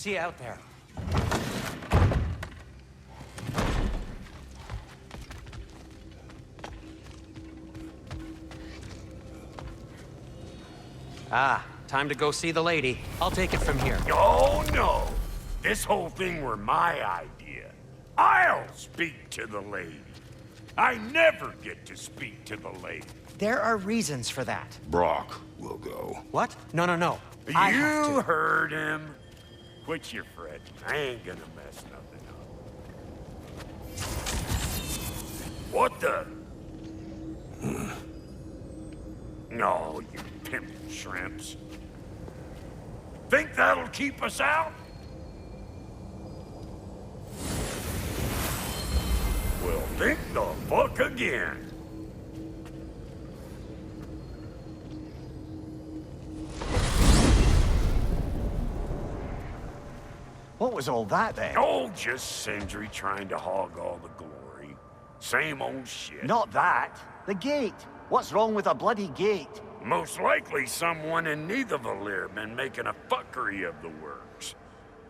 See you out there. Ah, time to go see the lady. I'll take it from here. Oh, no. This whole thing were my idea. I'll speak to the lady. I never get to speak to the lady. There are reasons for that. Brock will go. What? No, no, no. I have You to. heard him. Quit your fretting. I ain't gonna mess nothing up. What the? No, you pimp shrimps. Think that'll keep us out? Well, think the fuck again. What was all that then? Oh, just Sindri trying to hog all the glory. Same old shit. Not that. The gate. What's wrong with a bloody gate? Most likely someone in Nidavellir been making a fuckery of the works.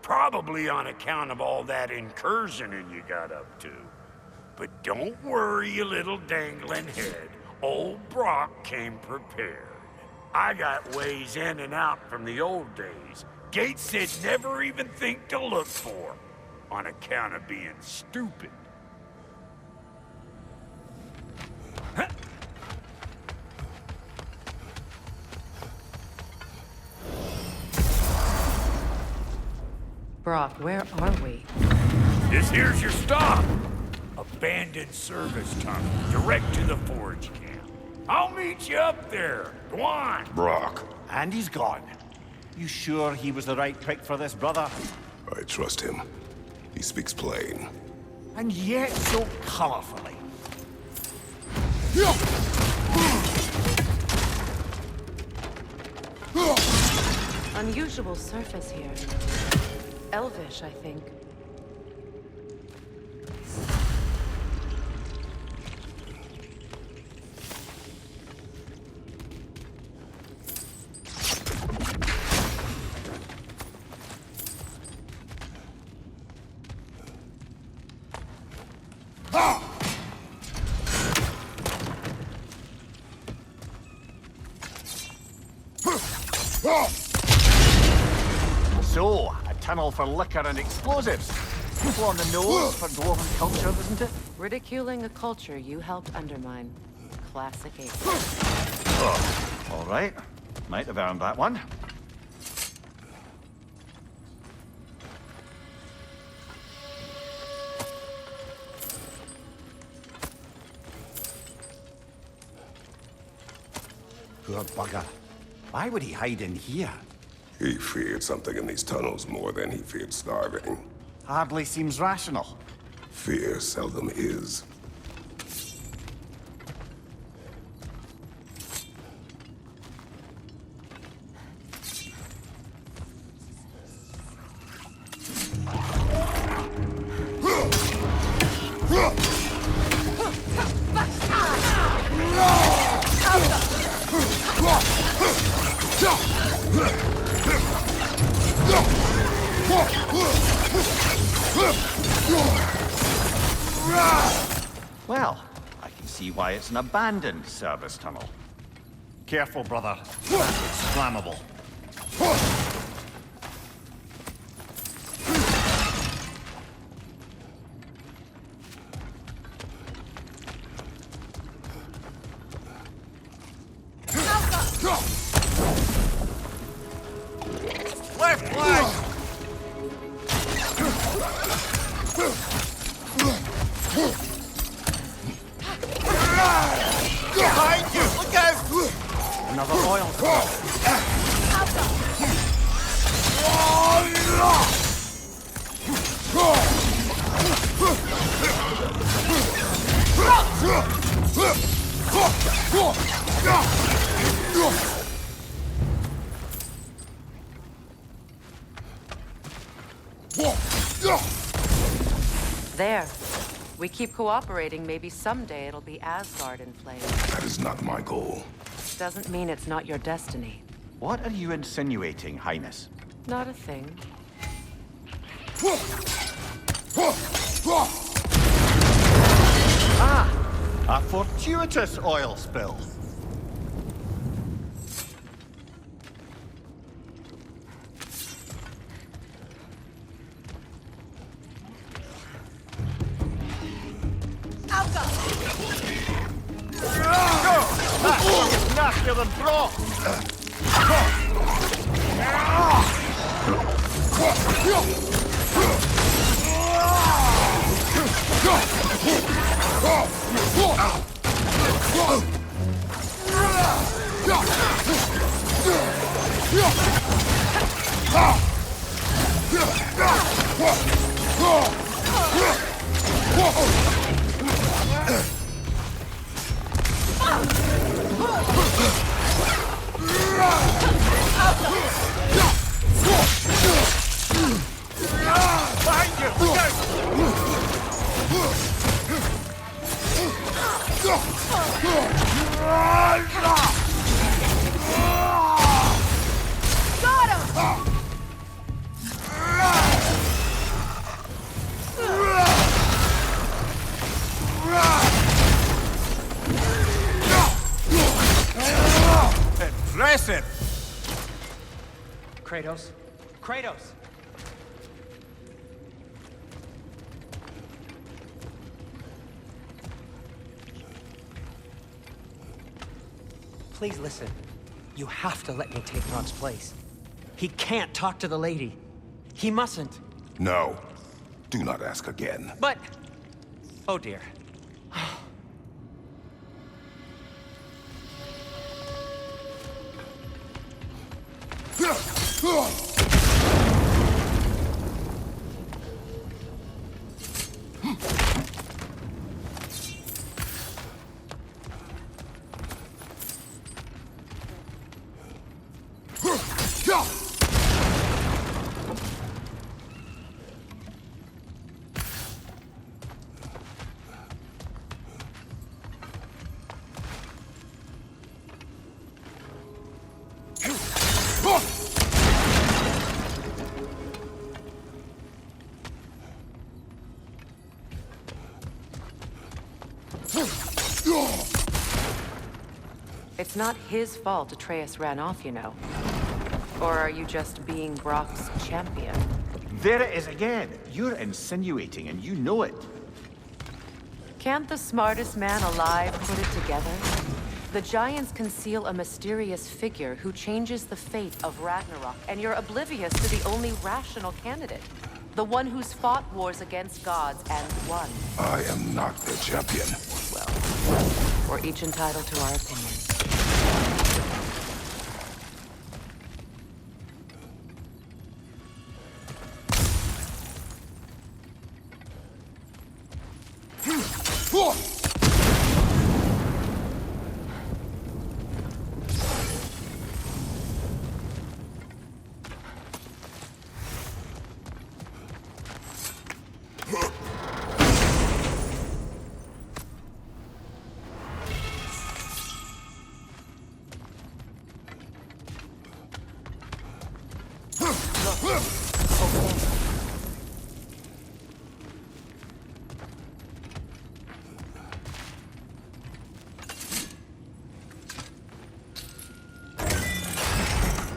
Probably on account of all that incursioning you got up to. But don't worry, you little dangling head. Old Brock came prepared. I got ways in and out from the old days. Gates they'd never even think to look for, on account of being stupid. Brock, where are we? This here's your stop. Abandoned service tunnel, direct to the forge camp. I'll meet you up there. Go on. Brock, And he's gone. You sure he was the right pick for this, brother? I trust him. He speaks plain. And yet so colorfully. Unusual surface here. Elvish, I think. So, a tunnel for liquor and explosives. People on the nose for dwarven culture, isn't it? Ridiculing a culture you helped undermine. Classic ape. All right. Might have earned that one. Poor bugger. Why would he hide in here? He feared something in these tunnels more than he feared starving. Hardly seems rational. Fear seldom is. Well, I can see why it's an abandoned service tunnel. Careful, brother. It's flammable. Left flank! Behind you! Look out! Another oil spill. There. We keep cooperating, maybe someday it'll be Asgard in flames. That is not my goal. Doesn't mean it's not your destiny. What are you insinuating, Highness? Not a thing. A fortuitous oil spill. That's nastier than broth. Impressive! Kratos? Kratos! Please listen. You have to let me take Ron's place. He can't talk to the lady. He mustn't. No. Do not ask again. But... oh dear. It's not his fault Atreus ran off, you know. Or are you just being Brock's champion? There it is again. You're insinuating and you know it. Can't the smartest man alive put it together? The Giants conceal a mysterious figure who changes the fate of Ragnarok, and you're oblivious to the only rational candidate. The one who's fought wars against gods and won. I am not the champion. Well, we're each entitled to our opinions.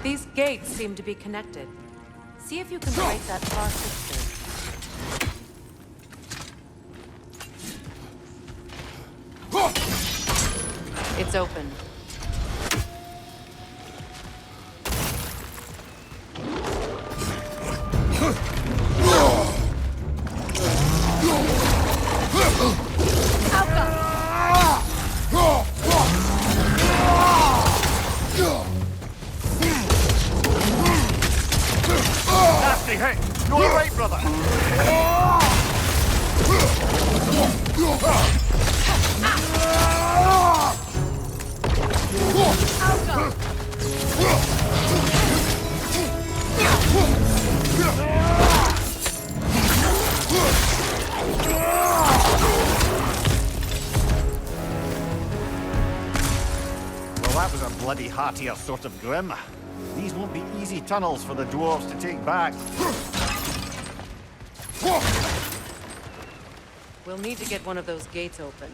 These gates seem to be connected. See if you can break that far fixture. It's open. Nasty hit! You're right, brother! Well, that was a bloody heartier sort of grim. These won't be easy tunnels for the dwarves to take back. We'll need to get one of those gates open.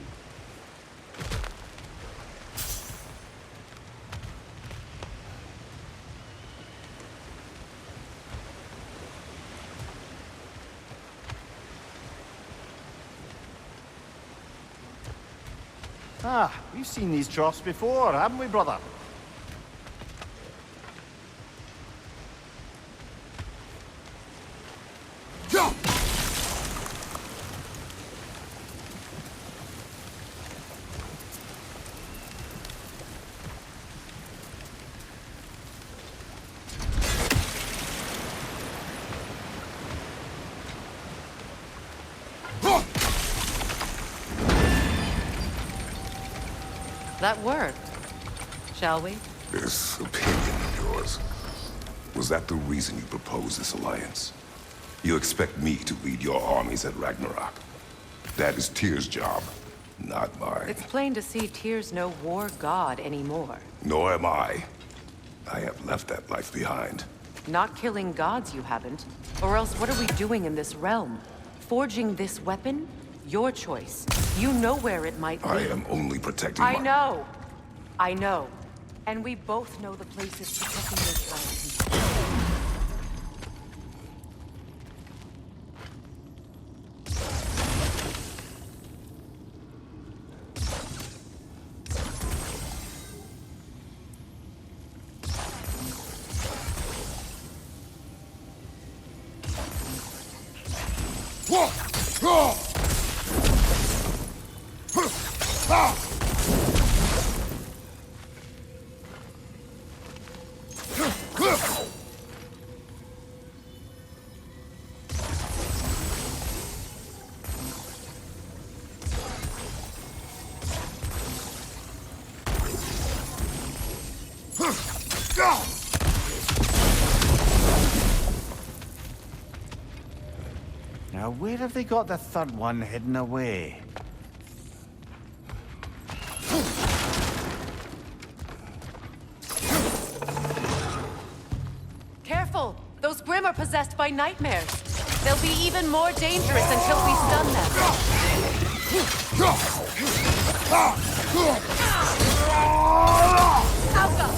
Ah, we've seen these troughs before, haven't we, brother? That worked. Shall we? This opinion of yours, was that the reason you proposed this alliance? You expect me to lead your armies at Ragnarok? That is Tyr's job, not mine. It's plain to see Tyr's no war god anymore. Nor am I. I have left that life behind. Not killing gods, you haven't. Or else what are we doing in this realm? Forging this weapon? Your choice. You know where it might lead. I am only protecting I know. I know. And we both know the place is protecting this realm. Now, where have they got the third one hidden away? Careful! Those Grimm are possessed by nightmares. They'll be even more dangerous until we stun them. Alpha!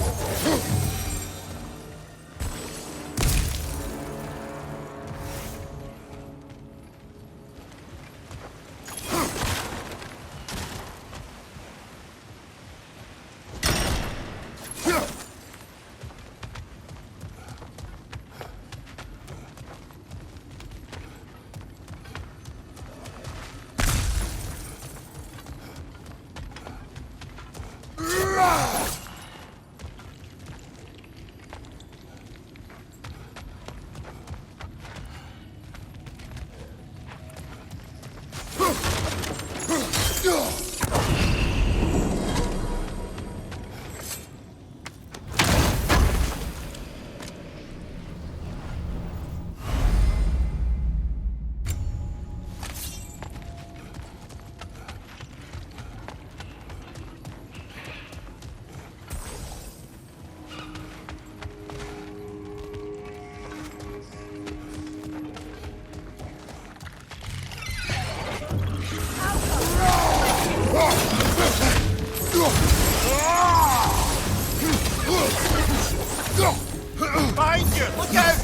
Behind you! Look out!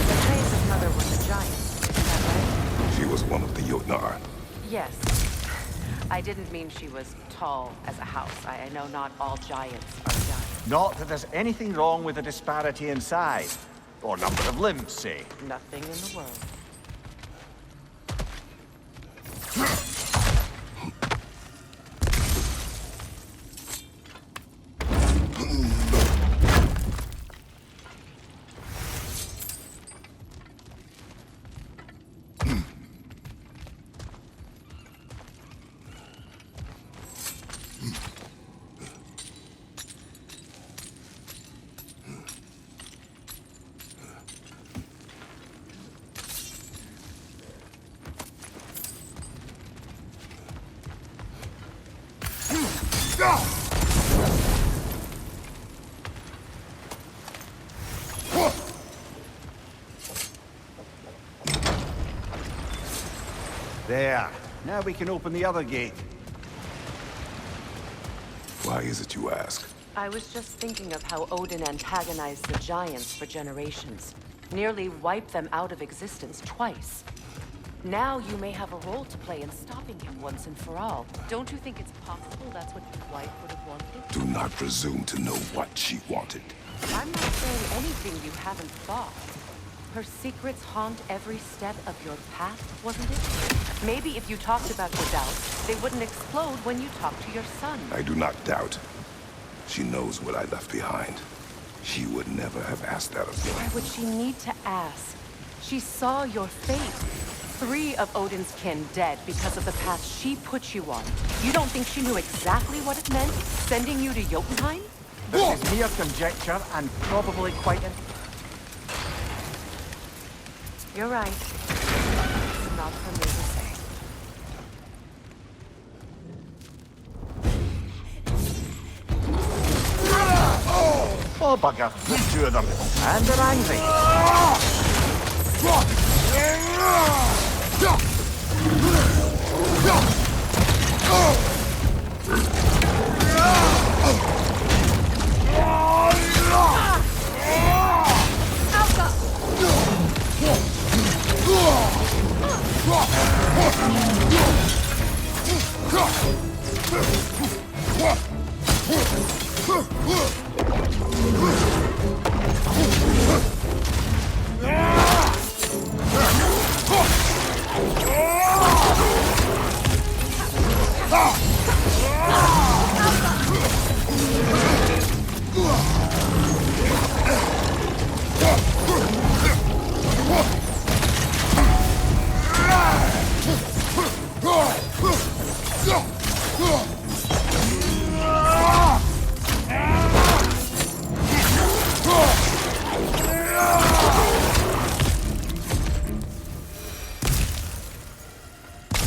Atreus' mother was a giant, isn't that right? She was one of the Jotnar. Yes. I didn't mean she was tall as a house. I know not all giants are giants. Not that there's anything wrong with the disparity in size. Or number of limbs, say. Nothing in the world. There. Now we can open the other gate. Why is it you ask? I was just thinking of how Odin antagonized the Giants for generations. Nearly wiped them out of existence twice. Now you may have a role to play in stopping him once and for all. Don't you think it's possible that's what his wife would have wanted? Do not presume to know what she wanted. I'm not saying anything you haven't thought. Her secrets haunt every step of your path, wasn't it? Maybe if you talked about your doubts, they wouldn't explode when you talked to your son. I do not doubt. She knows what I left behind. She would never have asked that of me. Why would she need to ask? She saw your fate. 3 of Odin's kin dead because of the path she put you on. You don't think she knew exactly what it meant, sending you to Jotunheim? This is mere conjecture and probably quite You're right. It's not for me to say. Oh, bugger. There's 2 of them. And they're angry.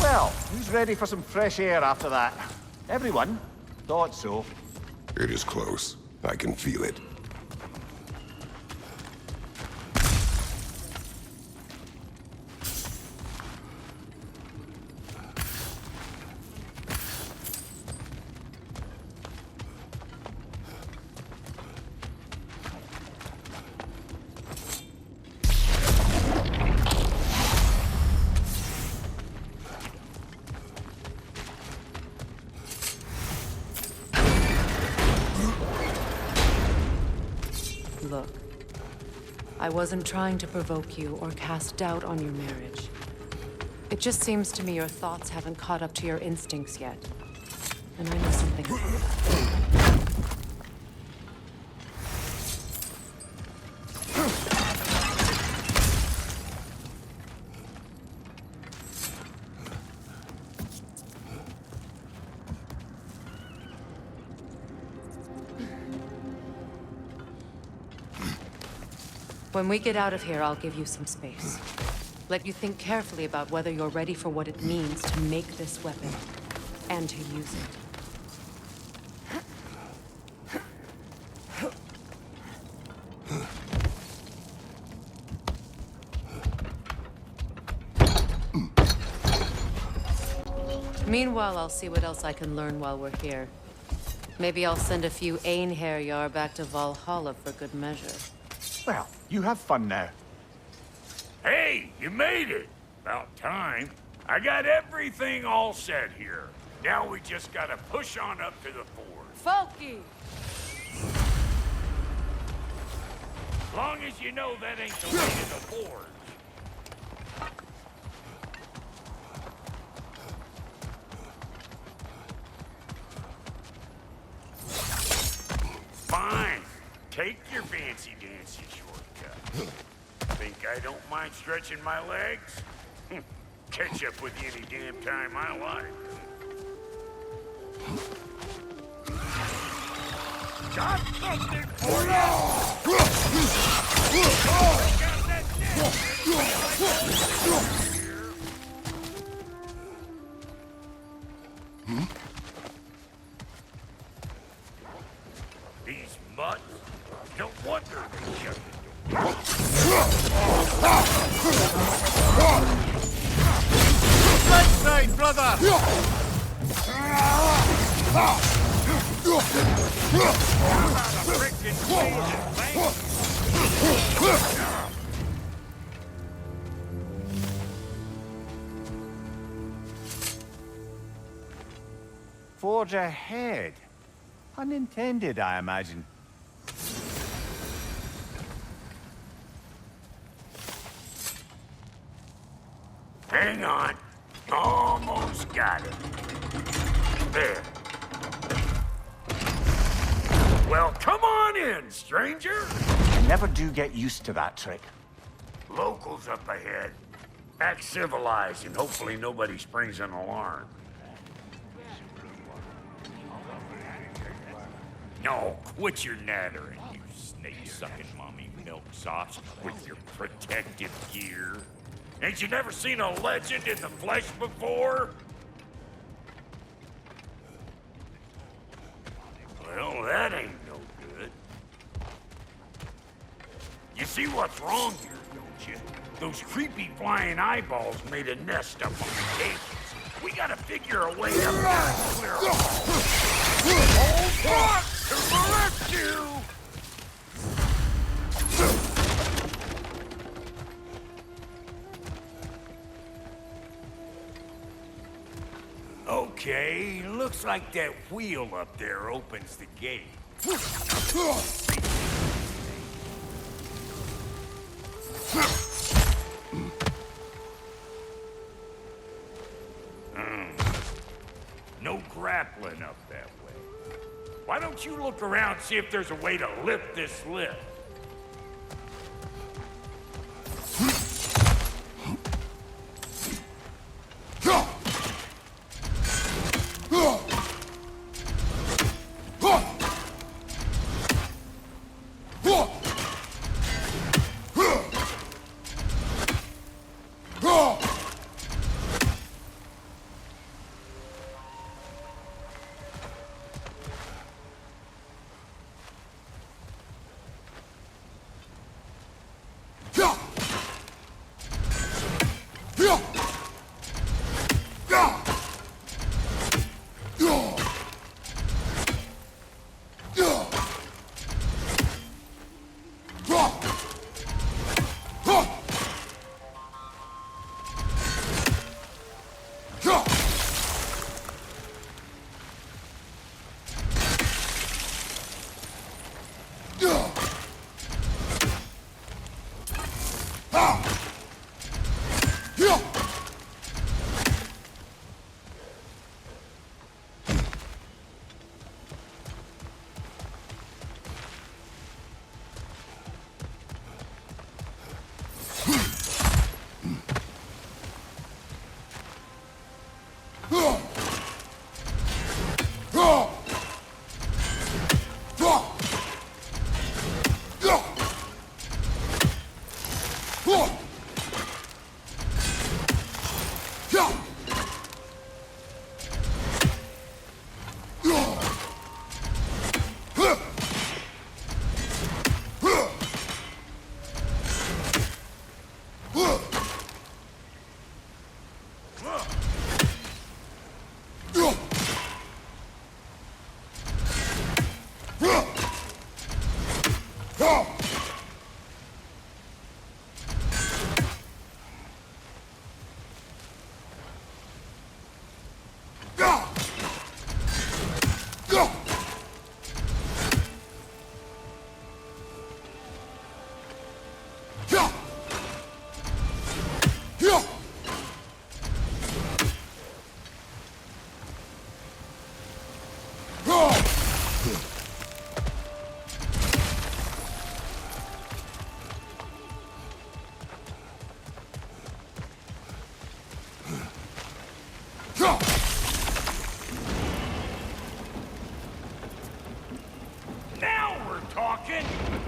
Well, who's ready for some fresh air after that? Everyone? Thought so. It is close. I can feel it. Look, I wasn't trying to provoke you or cast doubt on your marriage. It just seems to me your thoughts haven't caught up to your instincts yet. And I know something about that. When we get out of here, I'll give you some space. Let you think carefully about whether you're ready for what it means to make this weapon, and to use it. Meanwhile, I'll see what else I can learn while we're here. Maybe I'll send a few Einherjar back to Valhalla for good measure. Well, you have fun now. Hey, you made it! About time. I got everything all set here. Now we just gotta push on up to the fort. Folky! As long as you know that ain't the way to the forge. Fine. Take your fancy-dancy shortcut. Think I don't mind stretching my legs? Catch up with you any damn time I like. Got something for you! These mutts, no wonder they shut the door. side, brother! Forge ahead. Unintended, I imagine. Hang on. Almost got it. There. Well, come on in, stranger. I never do get used to that trick. Locals up ahead. Act civilized and hopefully nobody springs an alarm. No, quit your nattering, you snake-sucking mommy milksops with your protective gear. Ain't you never seen a legend in the flesh before? Well, that ain't no good. You see what's wrong here, don't you? Those creepy flying eyeballs made a nest up on the cables. We gotta figure a way up there and clear them all. Hold fuck! To the rescue! Okay, looks like that wheel up there opens the gate. No grappling up that way. Why don't you look around, see if there's a way to lift this lift?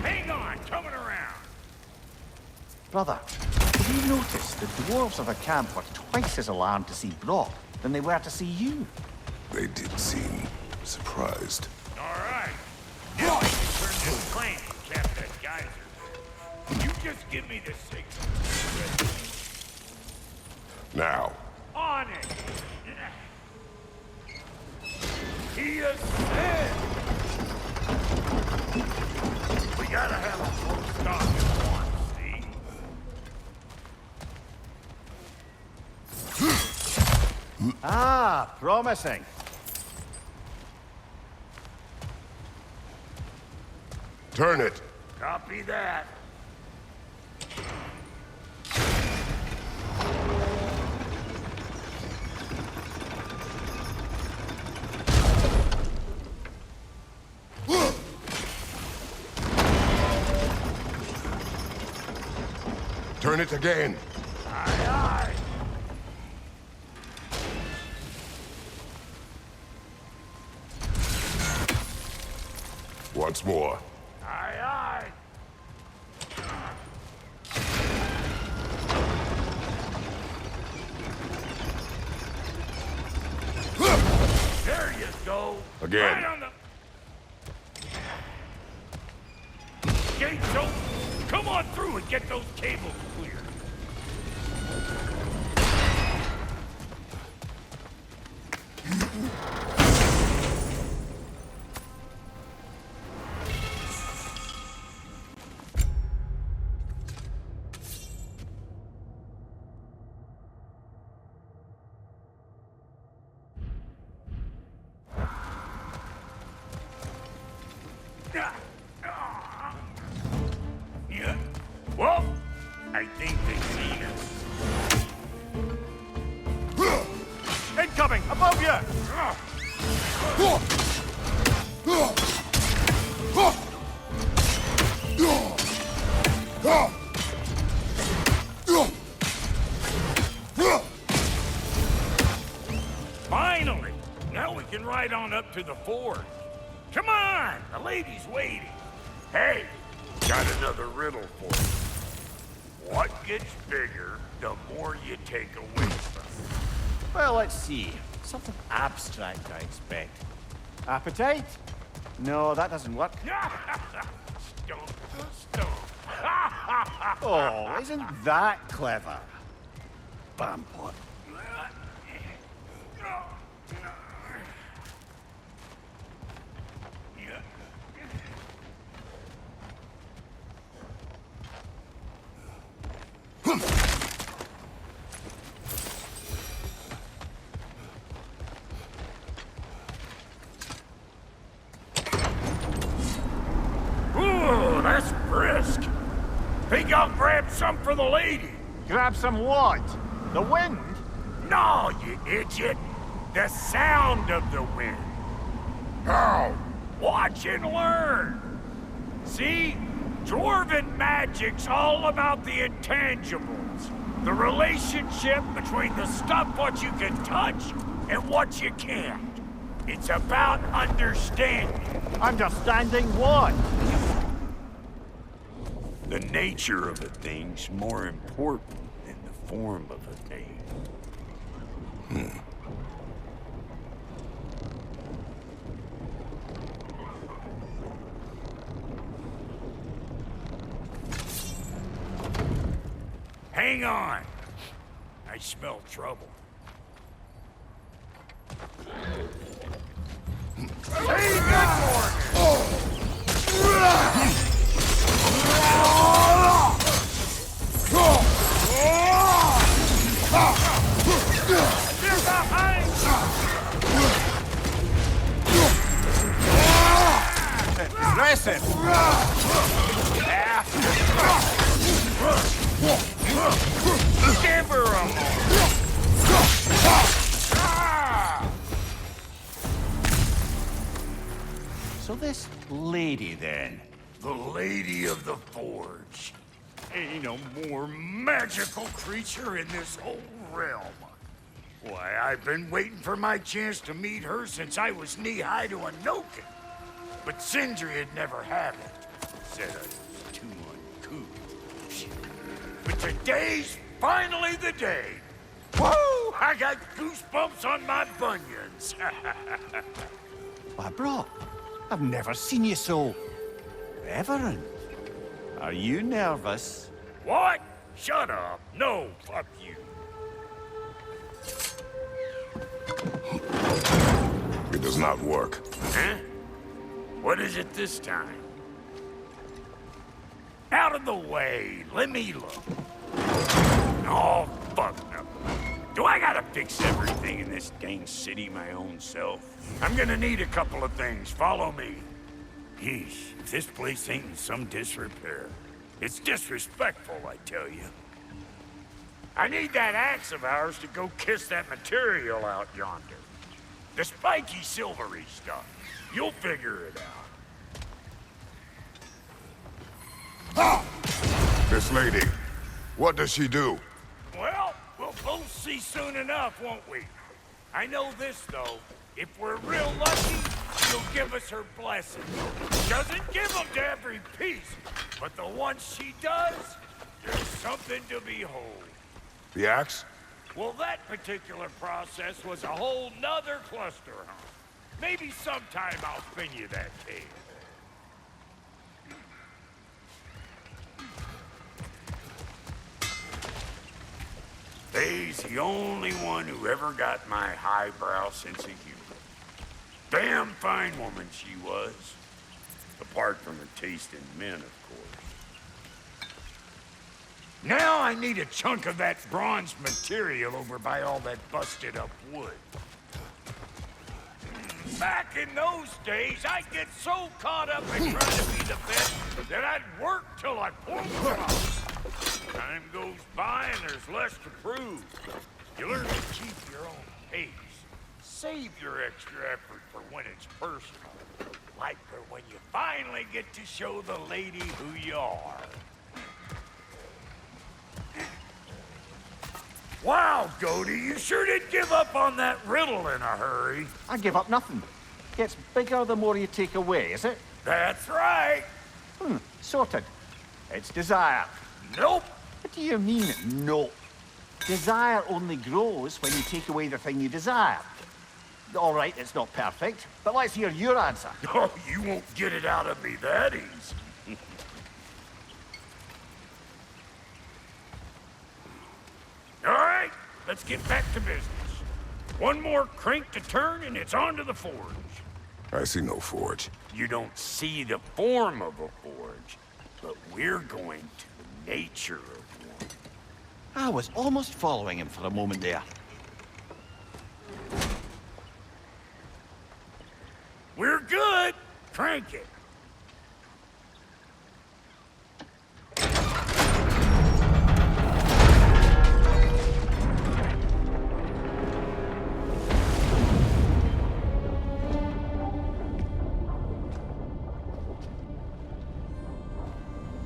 Hang on, coming around. Brother, have you noticed the dwarves of the camp were twice as alarmed to see Brock than they were to see you? They did seem surprised. All right. Now I can turn this plane and cap that geyser. You just give me the signal. Now. On it! you said! We gotta have a full stop at once, see? Ah, promising. Turn it. Copy that. Turn it again. Aye, aye. Once more. Aye, aye. There you go. Again. Right on the... Gates open. Come on through and get those cables clear. Yeah. Well, I think they've seen us. Incoming! Above you! Finally! Now we can ride on up to the forge. Come on! The lady's waiting. Hey, got another riddle for you. What gets bigger the more you take away from it? Well, let's see. Something abstract, I expect. Appetite? No, that doesn't work. Stomp, stomp. Oh, isn't that clever? Bampot. Ooh, that's brisk. Think I'll grab some for the lady? Grab some what? The wind? No, you idiot. The sound of the wind. How? Watch and learn. See? Dwarven magic's all about the intangibles. The relationship between the stuff what you can touch and what you can't. It's about understanding. Understanding what? The nature of a thing's more important than the form of a thing. Hang on. I smell trouble. Hey, good morning! They're behind you! Aggressive! Give her a moment! So this lady, then? The Lady of the Forge. Ain't a more magical creature in this whole realm. Why, I've been waiting for my chance to meet her since I was knee-high to a Noken. But Sindri had never had it. Said I was too uncouth. But today's finally the day. Woo! I got goosebumps on my bunions. Why, bro, I've never seen you so... reverent. Are you nervous? What? Shut up. No, fuck you. It does not work. Huh? What is it this time? Out of the way. Let me look. Oh, fuck no. Do I gotta fix everything in this dang city my own self? I'm gonna need a couple of things. Follow me. Yeesh, if this place ain't in some disrepair. It's disrespectful, I tell you. I need that axe of ours to go kiss that material out yonder. The spiky, silvery stuff. You'll figure it out. Ah! This lady, what does she do? Well, we'll both see soon enough, won't we? I know this, though. If we're real lucky, she'll give us her blessing. Doesn't give them to every piece, but the ones she does, there's something to behold. The axe? Well, that particular process was a whole nother cluster, huh? Maybe sometime I'll spin you that tale. They's the only one who ever got my highbrow sense of humor. Damn fine woman she was. Apart from her taste in men, of course. Now I need a chunk of that bronze material over by all that busted up wood. Back in those days, I'd get so caught up in trying to be the best that I'd work till I plunked out. Time goes by and there's less to prove. You learn to keep your own pace. Save your extra effort for when it's personal. Like for when you finally get to show the lady who you are. Wow, Goaty, you sure did give up on that riddle in a hurry. I give up nothing. Gets bigger the more you take away, is it? That's right. Sorted. It's desire. Nope. What do you mean, no? Desire only grows when you take away the thing you desire. All right, it's not perfect, but let's hear your answer. Oh, you won't get it out of me that easy. All right, let's get back to business. One more crank to turn and it's on to the forge. I see no forge. You don't see the form of a forge, but we're going to the nature of one. I was almost following him for a moment there. We're good. Crank it.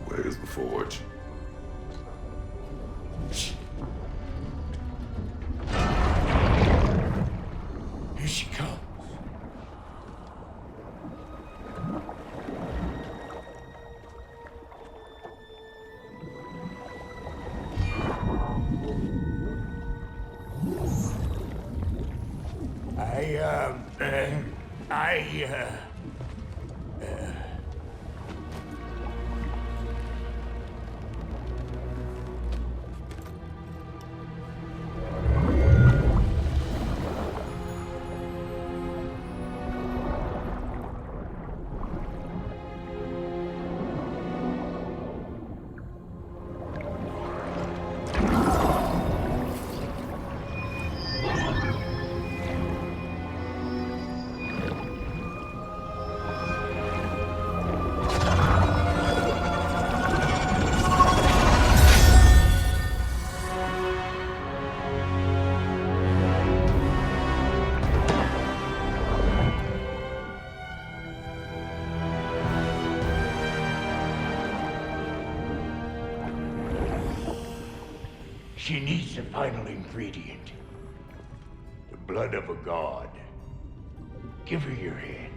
Where's the forge? Here she comes. She needs the final ingredient. The blood of a god. Give her your hand.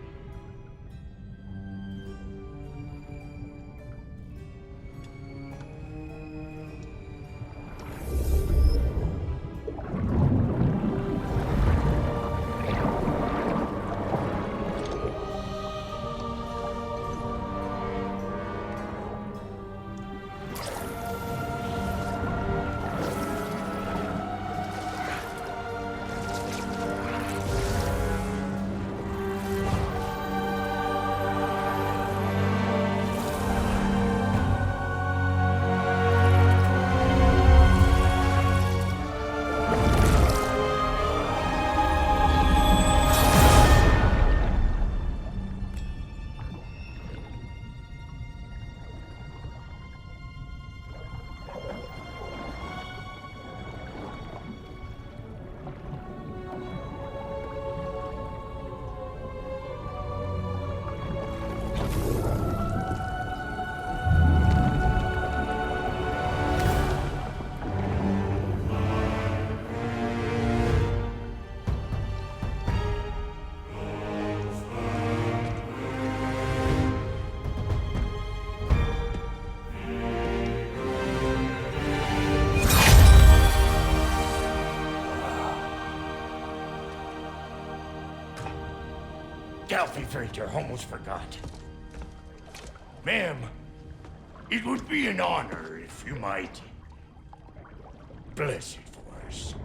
selfie filter, almost forgot. Ma'am, it would be an honor if you might bless it for us.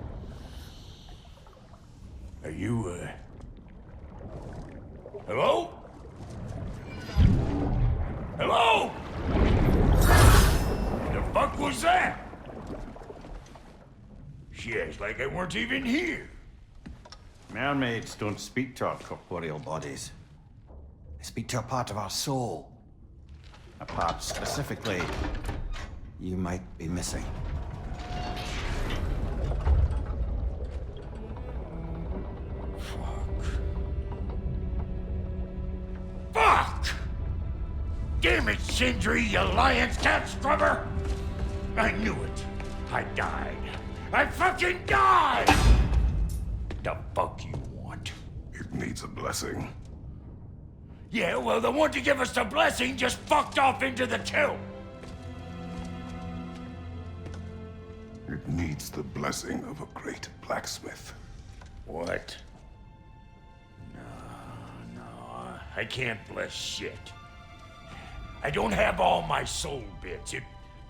Are you, hello? Hello? The fuck was that? She acts like I weren't even here. Mermaids don't speak to our corporeal bodies. They speak to a part of our soul. A part specifically you might be missing. Fuck! Damn it, Sindri, you lion's cat scrubber! I knew it. I died. I fucking died! The fuck you want? It needs a blessing. Yeah, well, the one to give us the blessing just fucked off into the tomb. It needs the blessing of a great blacksmith. What? No, I can't bless shit. I don't have all my soul bits.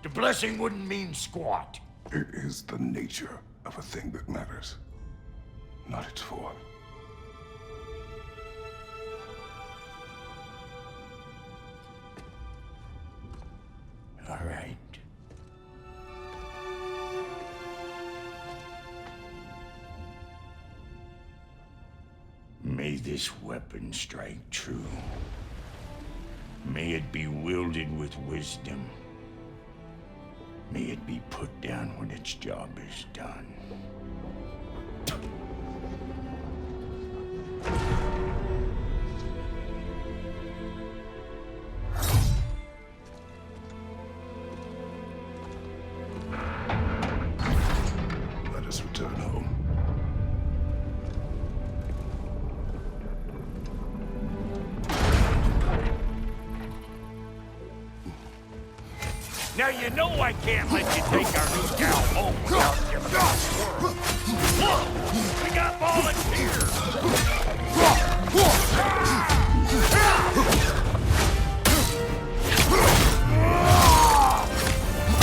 The blessing wouldn't mean squat. It is the nature of a thing that matters, not its form. All right. May this weapon strike true. May it be wielded with wisdom. May it be put down when its job is done. Let us return home. Now you know I can't let you take our new gal home without giving us a whirl. Look! We got volunteers!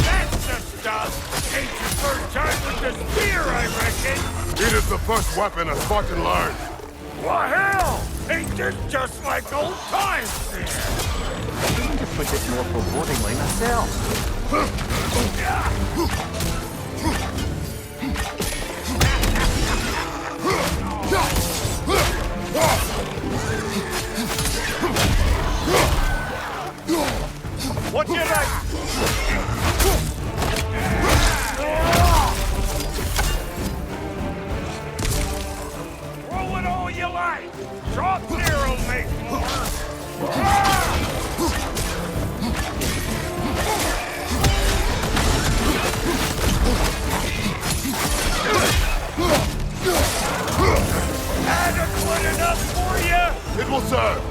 That's the stuff! Ain't your first time with the spear, I reckon! It is the first weapon a Spartan learned. Well, hell! Ain't this just like old times then? I couldn't have put it more forebodingly myself. Watch your right! Throw it all you like! Drop there will make more! Adequate enough for you? It will serve.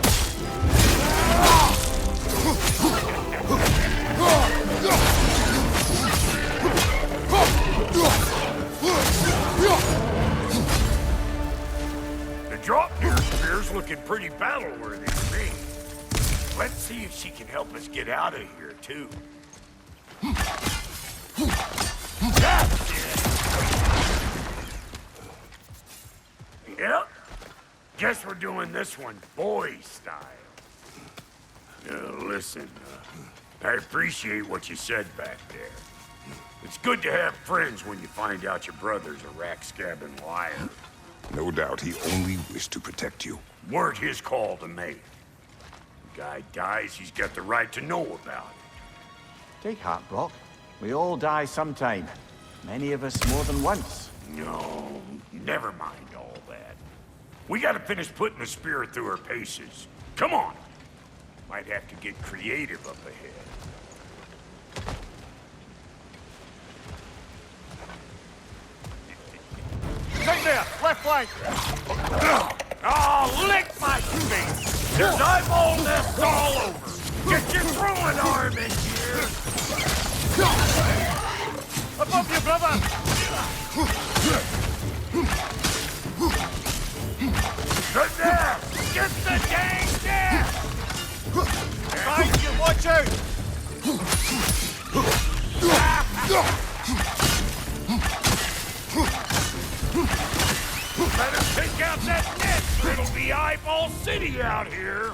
The drop near spear's looking pretty battle-worthy to me. Let's see if she can help us get out of here, too. That's it! Yep. Guess we're doing this one boy style. Listen, I appreciate what you said back there. It's good to have friends when you find out your brother's a rack-scabbing liar. No doubt he only wished to protect you. Weren't his call to make. The guy dies, he's got the right to know about it. Take heart, Brock. We all die sometime. Many of us more than once. No, never mind all that. We gotta finish putting the spirit through her paces. Come on! Might have to get creative up ahead. Right there! Left flank! Oh, lick my face! There's eyeball nests all over! Get your throwing arm in here! Above you, brother! Good there! Get the damn small city out here.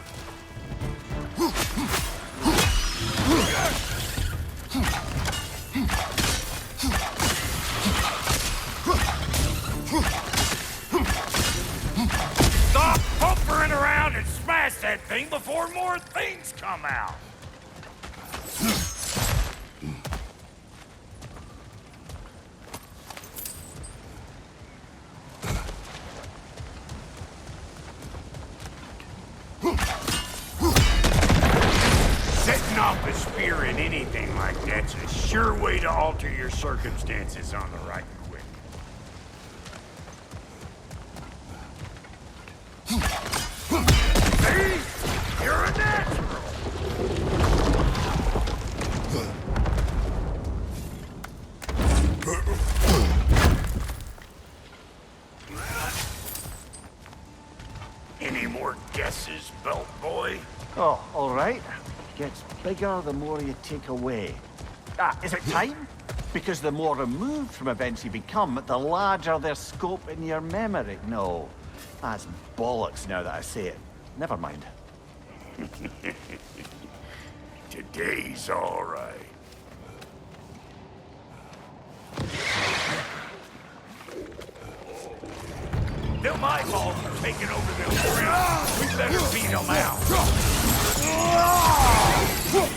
Stop pumpering around and smash that thing before more things come out. Setting off a spear in anything like that's a sure way to alter your circumstances on the right quick. See? You're a natural. Any more guesses, belt boy? Oh, all right. Gets bigger the more you take away. Ah, is it time? Because the more removed from events you become, the larger their scope in your memory. No, that's bollocks now that I say it. Never mind. Today's all right. Them eyeballs are taking over them friends. We better beat them out.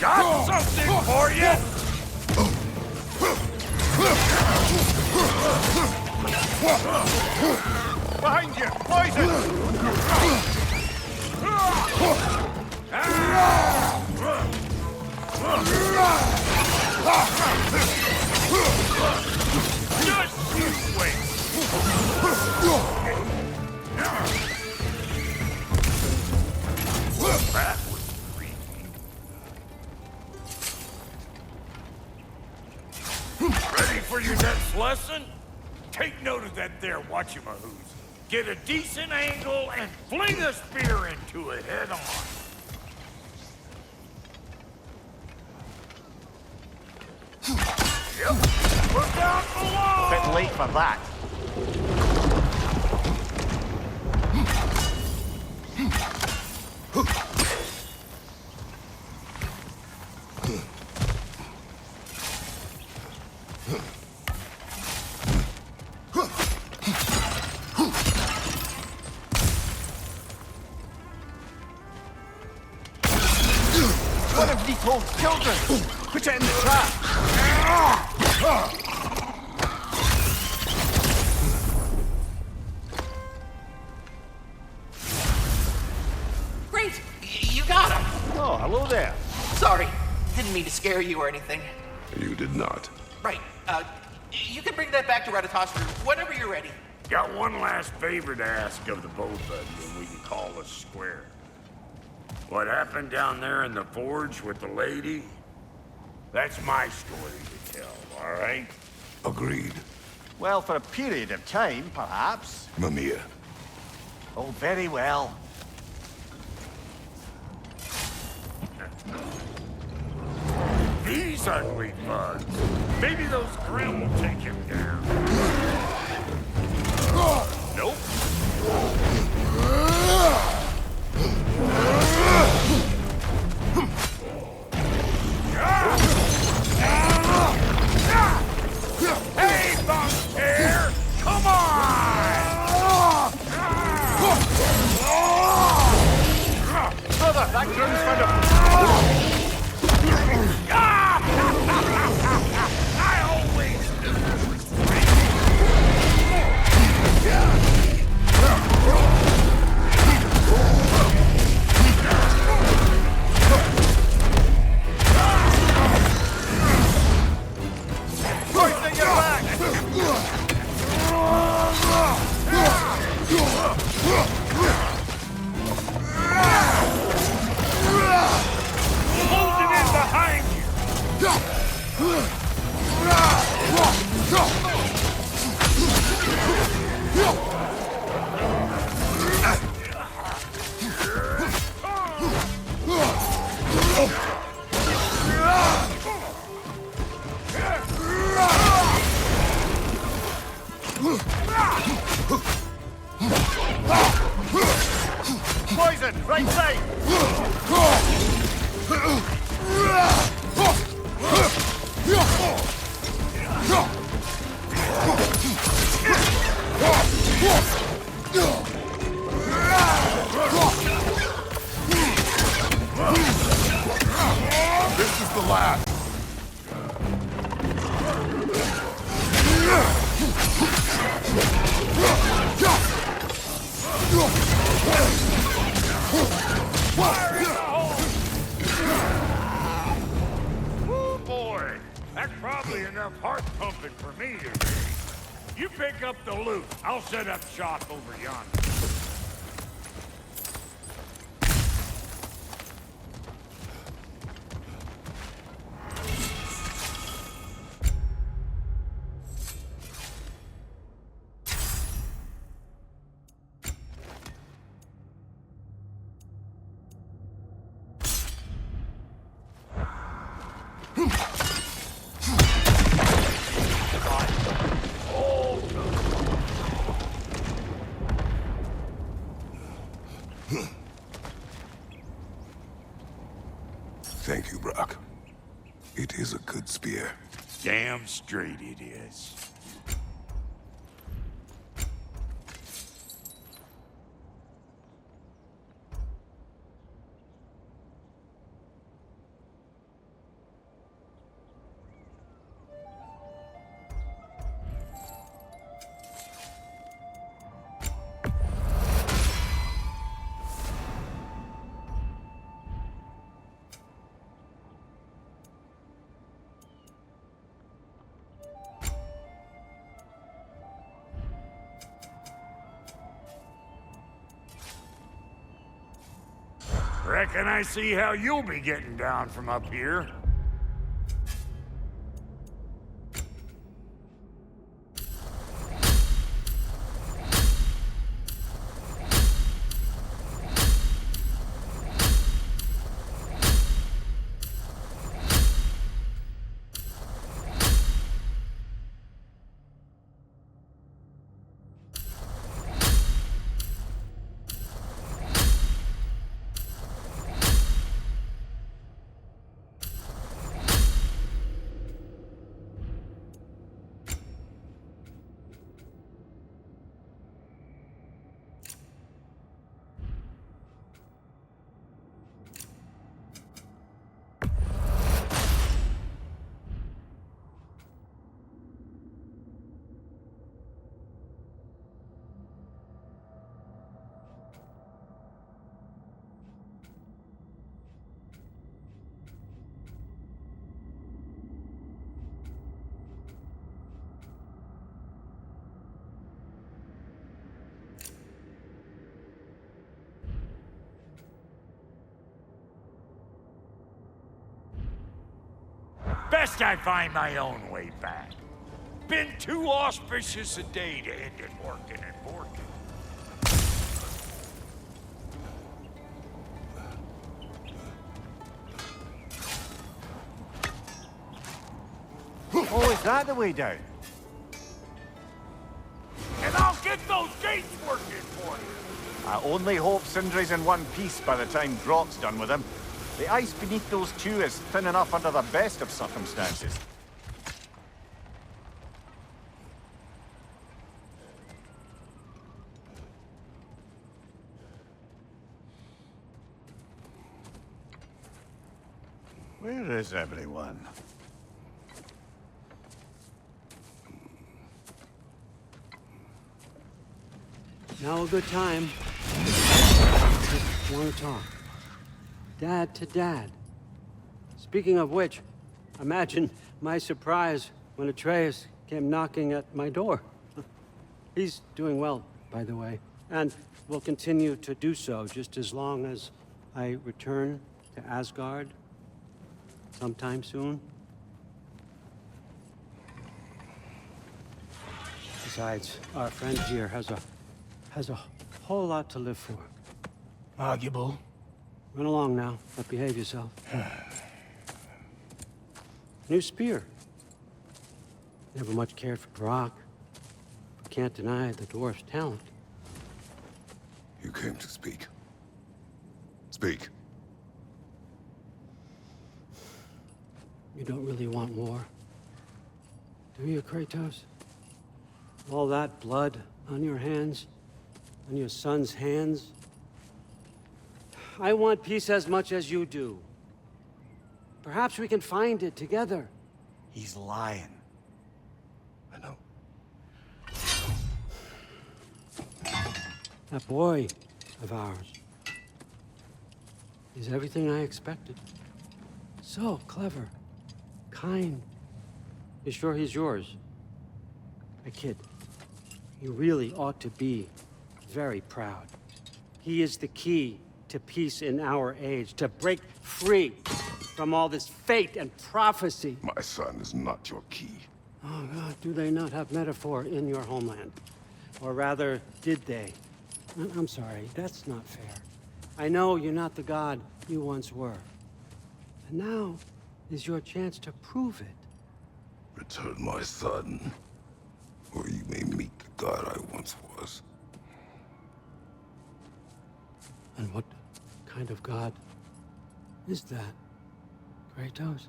Got something for you! Behind you! Poison! Just you wait! That was creepy. Ready for your next lesson? Take note of that there whatchamahoos. Get a decent angle and fling a spear into it head on. Yep. Look out below! Bit late for that. One of Nicole's children! Put it in the trap! Great! You got him! Oh, hello there. Sorry, didn't mean to scare you or anything. You did not. Right, you can bring that back to Ratatosper whenever you're ready. Got one last favor to ask of the both of you, and we can call us square. What happened down there in the forge with the lady? That's my story to tell, all right? Agreed. Well, for a period of time, perhaps. Mamiya. Oh, very well. These ugly bugs. Maybe those grill will take him down. Nope. Hey, Bunktail! Come on! Brother, that groom's found a... I always knew this was Poison your back! closing in behind you! Listen, right side! This is the last. Woo, boy! That's probably enough heart pumping for me today. You pick up the loot. I'll set up shop over yonder. Thank you, Brock. It is a good spear. Damn straight it is. Reckon I see how you'll be getting down from up here. Best I find my own way back. Been too auspicious a day to end it working and working. Oh, is that the way down? And I'll get those gates working for you. I only hope Sindri's in one piece by the time Drock's done with him. The ice beneath those two is thin enough under the best of circumstances. Where is everyone? Now a good time. Just want to talk. Dad to Dad. Speaking of which, imagine my surprise when Atreus came knocking at my door. He's doing well, by the way, and will continue to do so just as long as I return to Asgard sometime soon. Besides, our friend here has a whole lot to live for. Arguable. Run along now, but behave yourself. New spear. Never much cared for Brock, but can't deny the dwarf's talent. You came to speak. Speak. You don't really want war, do you, Kratos? All that blood on your hands, on your son's hands. I want peace as much as you do. Perhaps we can find it together. He's lying. I know. That boy of ours is everything I expected. So clever, kind. You sure he's yours? A kid. You really ought to be very proud. He is the key to peace in our age, to break free from all this fate and prophecy. My son is not your key. Oh, God, do they not have metaphor in your homeland? Or rather, did they? I'm sorry, that's not fair. I know you're not the god you once were. And now is your chance to prove it. Return my son, or you may meet the god I once was. And what kind of god is that, Kratos?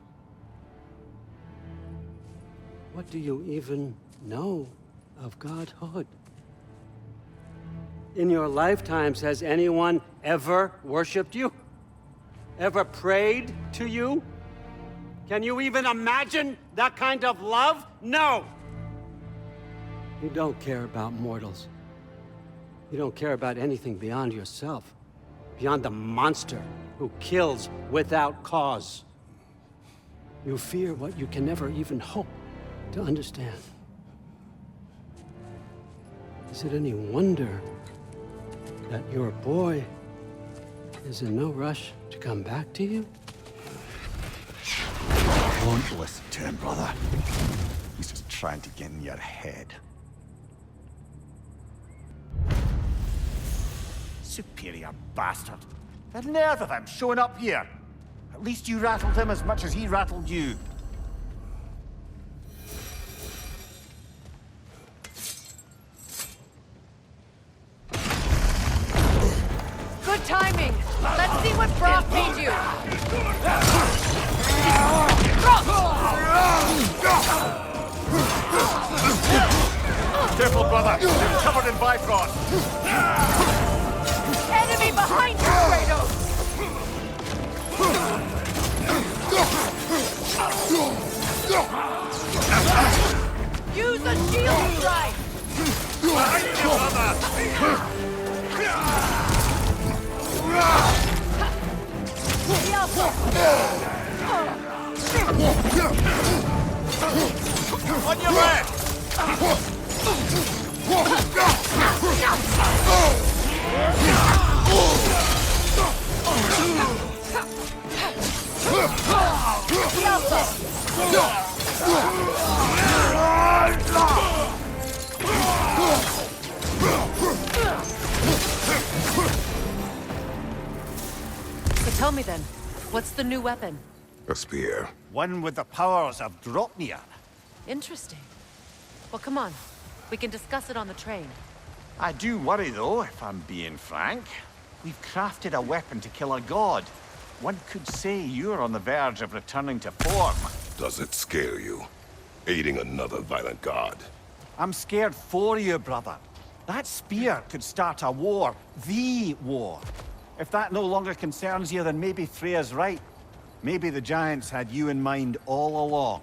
What do you even know of godhood? In your lifetimes, has anyone ever worshipped you? Ever prayed to you? Can you even imagine that kind of love? No! You don't care about mortals. You don't care about anything beyond yourself. Beyond the monster who kills without cause. You fear what you can never even hope to understand. Is it any wonder that your boy is in no rush to come back to you? Don't listen to him, brother. He's just trying to get in your head. Superior bastard. The nerve of him showing up here. At least you rattled him as much as he rattled you. Good timing. Let's see what Brock made you. Careful, brother. You're covered in Bifrost. Enemy behind you, Kratos! Use a shield strike! Behind you, brother. On your left! So tell me then, what's the new weapon? A spear. One with the powers of Dropnir. Interesting. Well, come on. We can discuss it on the train. I do worry, though, if I'm being frank. We've crafted a weapon to kill a god. One could say you're on the verge of returning to form. Does it scare you? Aiding another violent god? I'm scared for you, brother. That spear could start a war. The war. If that no longer concerns you, then maybe Freya's right. Maybe the Giants had you in mind all along.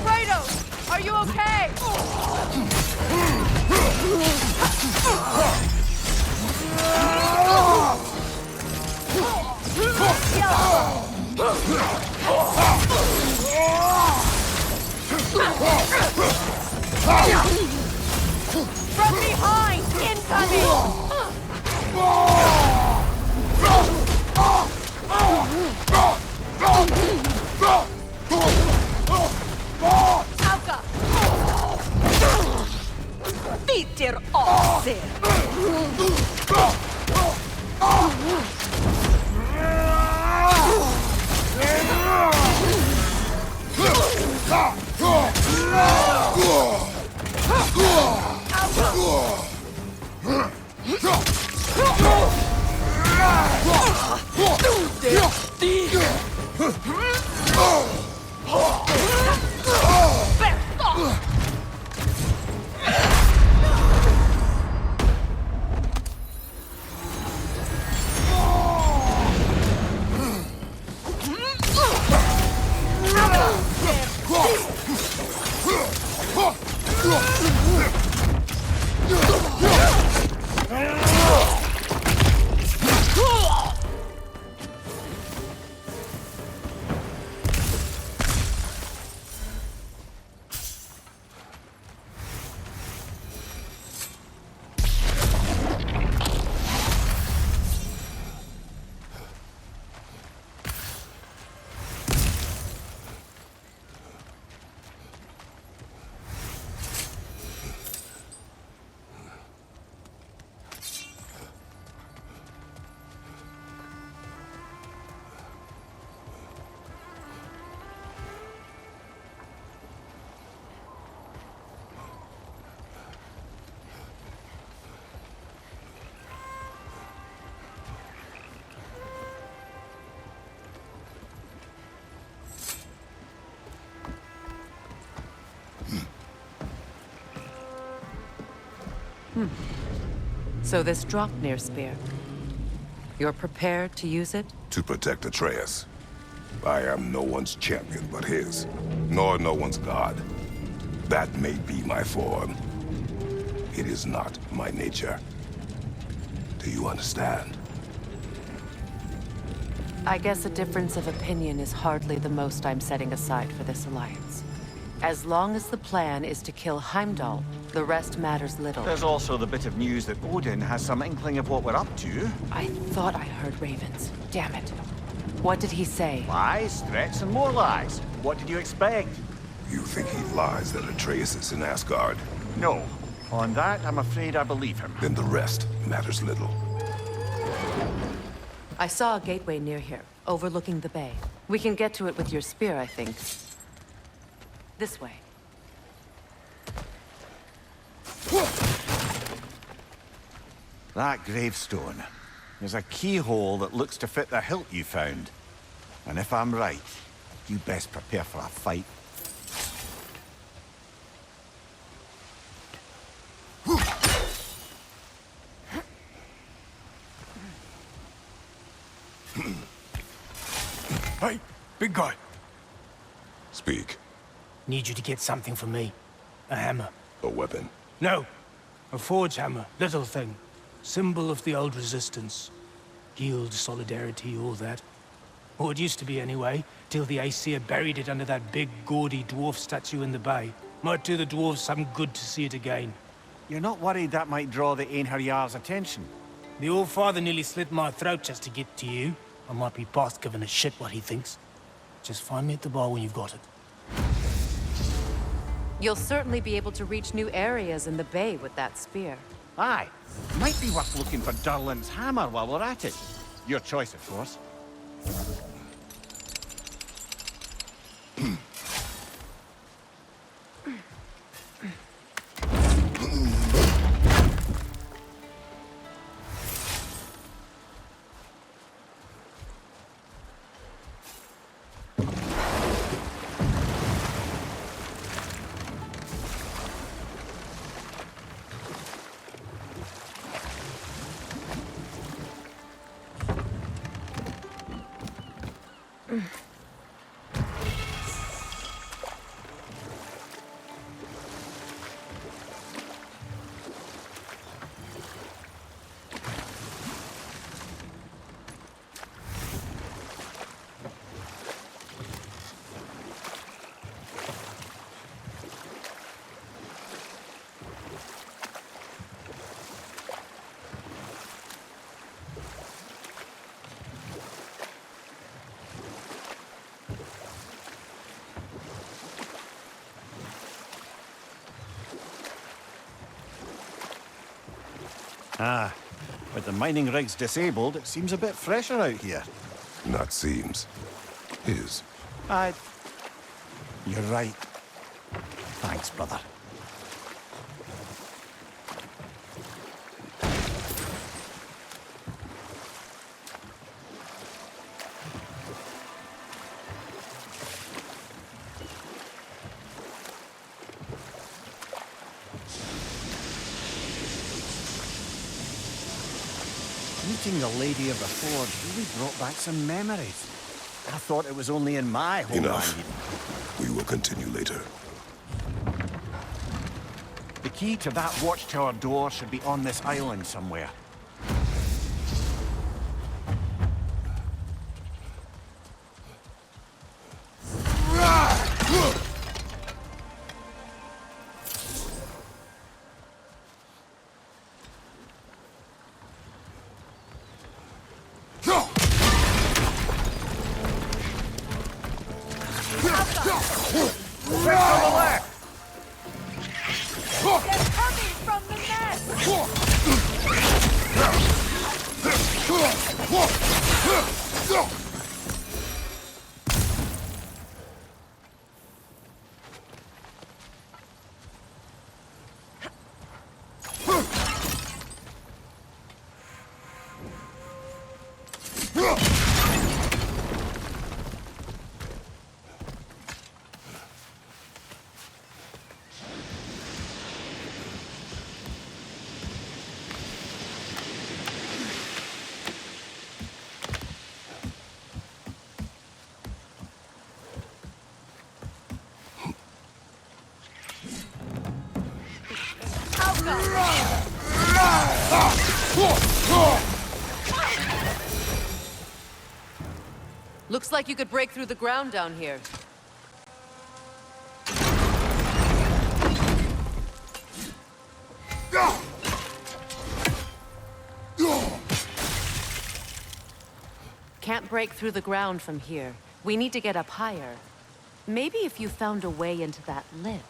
Kratos! Are you okay? From behind! Incoming! Auka! Peter Osse! So this Draupnir spear, you're prepared to use it? To protect Atreus. I am no one's champion but his, nor no one's god. That may be my form. It is not my nature. Do you understand? I guess a difference of opinion is hardly the most I'm setting aside for this alliance. As long as the plan is to kill Heimdall, the rest matters little. There's also the bit of news that Odin has some inkling of what we're up to. I thought I heard ravens. Damn it. What did he say? Lies, threats, and more lies. What did you expect? You think he lies that Atreus is in Asgard? No. On that, I'm afraid I believe him. Then the rest matters little. I saw a gateway near here, overlooking the bay. We can get to it with your spear, I think. This way. That gravestone is a keyhole that looks to fit the hilt you found. And if I'm right, you best prepare for a fight. Hey, big guy. Speak. Need you to get something for me. A hammer. A weapon. No. A forge hammer. Little thing. Symbol of the old resistance. Guild, solidarity, all that. Or it used to be anyway, till the Aesir buried it under that big, gaudy dwarf statue in the bay. Might do the dwarves some good to see it again. You're not worried that might draw the Einherjar's attention? The old father nearly slit my throat just to get to you. I might be past giving a shit what he thinks. Just find me at the bar when you've got it. You'll certainly be able to reach new areas in the bay with that spear. Aye. Might be worth looking for Durlin's hammer while we're at it. Your choice, of course. Ah, with the mining rigs disabled, it seems a bit fresher out here. Not seems. Is. You're right. Thanks, brother. Meeting the Lady of the Forge really brought back some memories. I thought it was only in my homeland. Enough. We will continue later. The key to that watchtower door should be on this island somewhere. Looks like you could break through the ground down here. Can't break through the ground from here. We need to get up higher. Maybe if you found a way into that lift.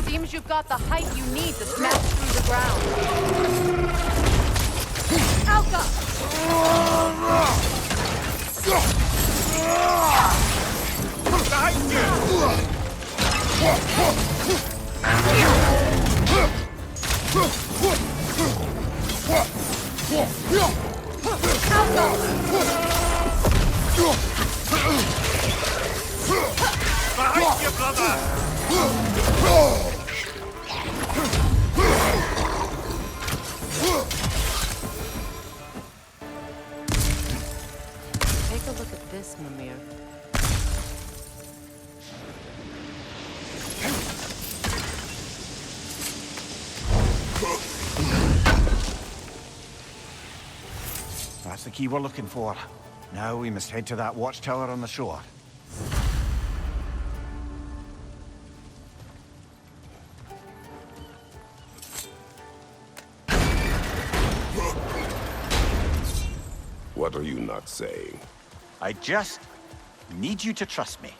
Seems you've got the height you need to smash through the ground. Behind you, brother! Take a look at this, Mimir. That's the key we're looking for. Now we must head to that watchtower on the shore. What are you not saying? I just need you to trust me.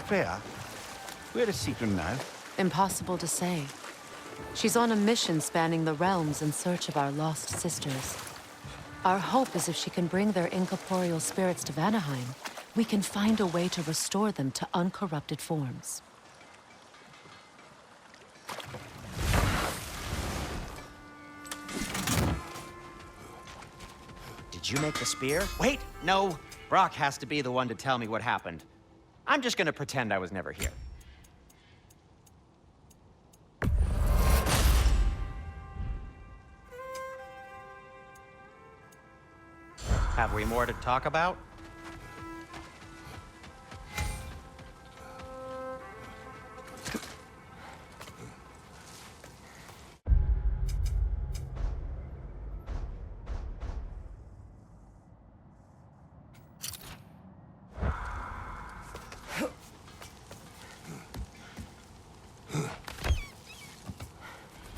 Fair. Where is Seacrum now? Impossible to say. She's on a mission spanning the realms in search of our lost sisters. Our hope is if she can bring their incorporeal spirits to Vanaheim, we can find a way to restore them to uncorrupted forms. Did you make the spear? Wait, no. Brock has to be the one to tell me what happened. I'm just gonna pretend I was never here. Have we more to talk about?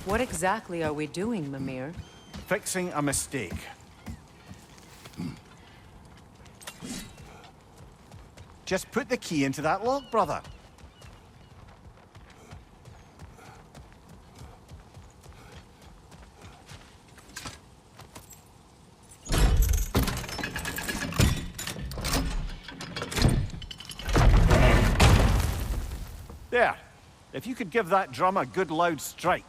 What exactly are we doing, Mimir? Fixing a mistake. Just put the key into that lock, brother. There. If you could give that drum a good loud strike.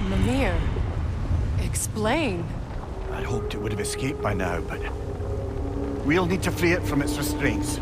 Mimir, explain. I hoped it would have escaped by now, but we'll need to free it from its restraints.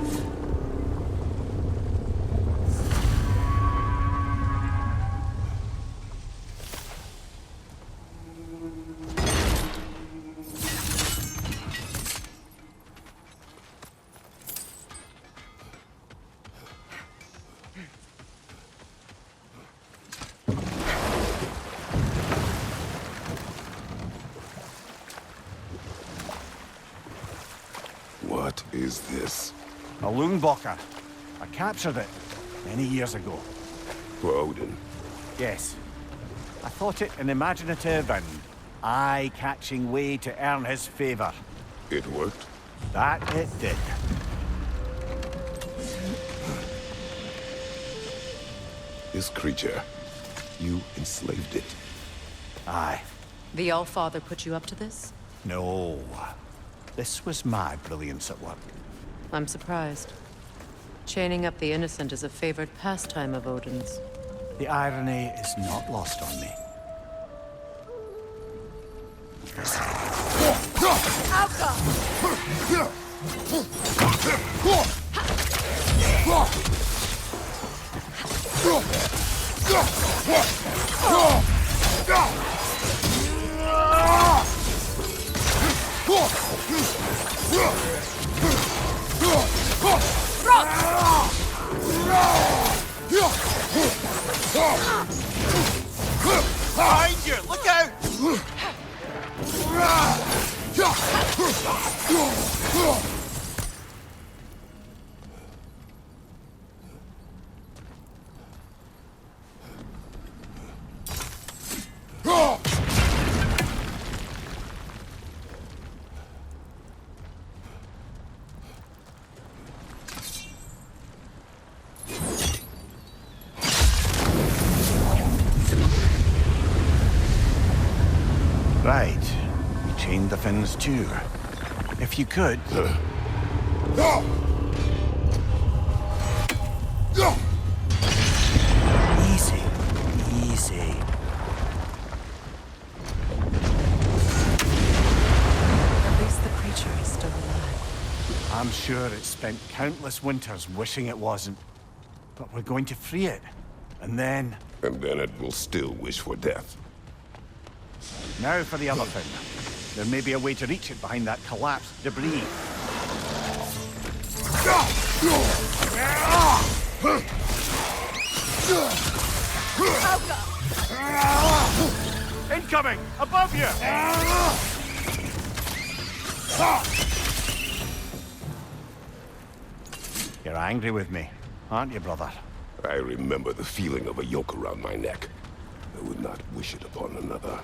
What is this? A Loonbocker. I captured it many years ago. For Odin. Yes. I thought it an imaginative and eye-catching way to earn his favor. It worked? That it did. This creature, you enslaved it. Aye. The All-Father put you up to this? No. This was my brilliance at work. I'm surprised. Chaining up the innocent is a favored pastime of Odin's. The irony is not lost on me. Behind you! Look out! Right. We chained the fins too. If you could... Easy. Easy. At least the creature is still alive. I'm sure it spent countless winters wishing it wasn't. But we're going to free it. And then... And then it will still wish for death. Now for the other fin. There may be a way to reach it behind that collapsed debris. Incoming! Above you! You're angry with me, aren't you, brother? I remember the feeling of a yoke around my neck. I would not wish it upon another.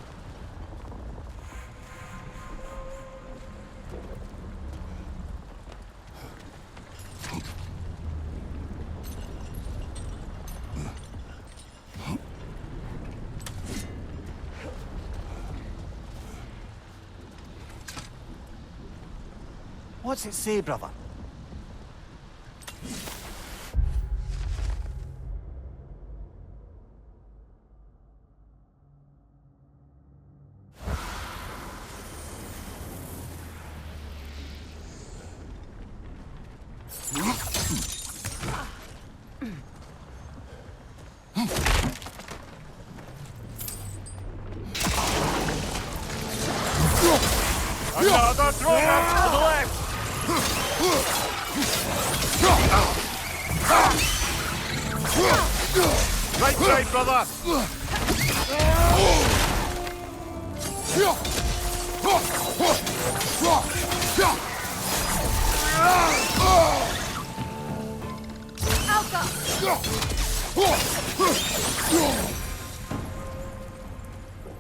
What's it say, brother? Another throw up to the left! Right side, brother!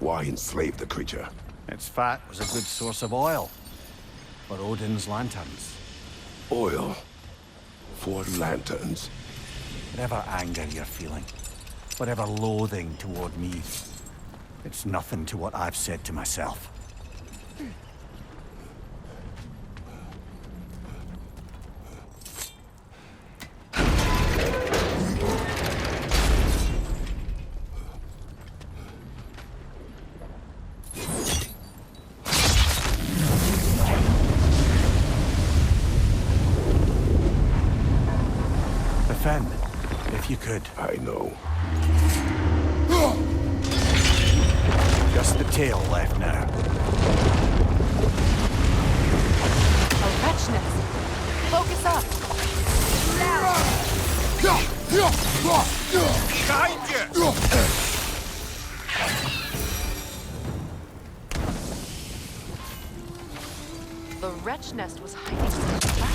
Why enslave the creature? Its fat was a good source of oil for Odin's lanterns. Oil for lanterns. Whatever anger you're feeling, whatever loathing toward me, it's nothing to what I've said to myself. If you could. I know. Just the tail left now. A wretch nest. Focus up. Behind you! The wretch nest was hiding such tracks.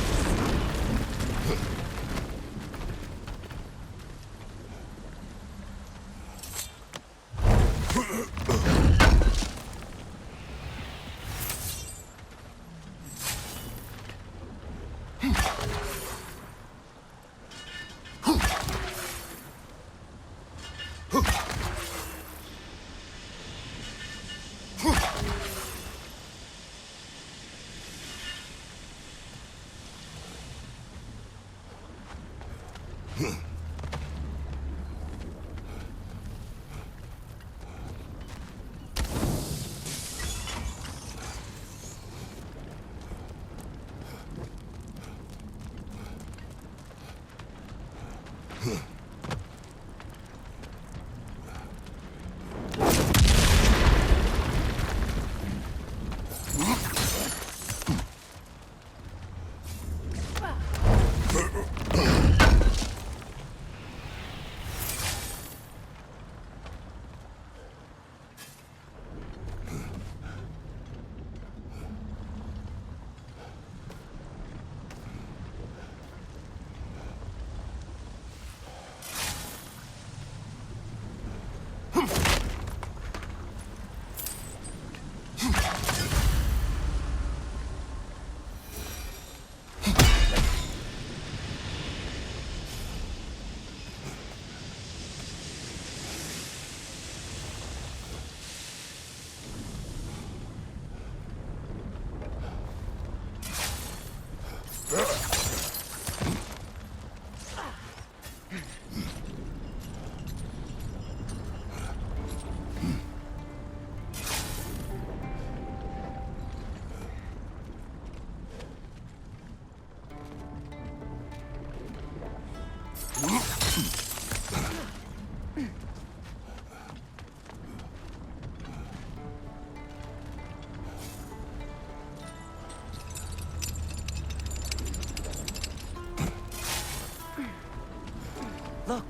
Look,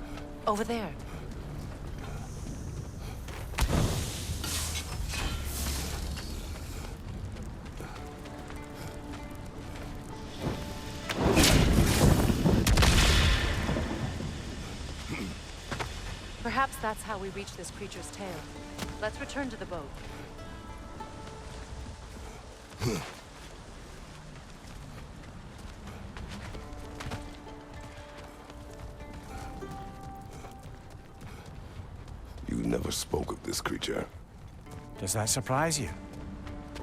over there. Perhaps that's how we reach this creature's tail. Let's return to the boat. You never spoke of this creature. Does that surprise you?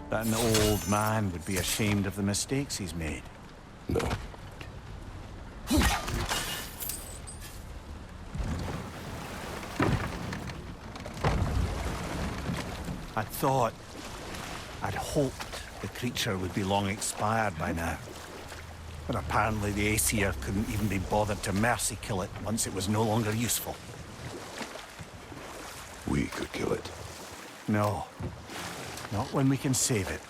That an old man would be ashamed of the mistakes he's made? No. I'd hoped the creature would be long expired by now. But apparently the Aesir couldn't even be bothered to mercy kill it once it was no longer useful. We could kill it. No. Not when we can save it.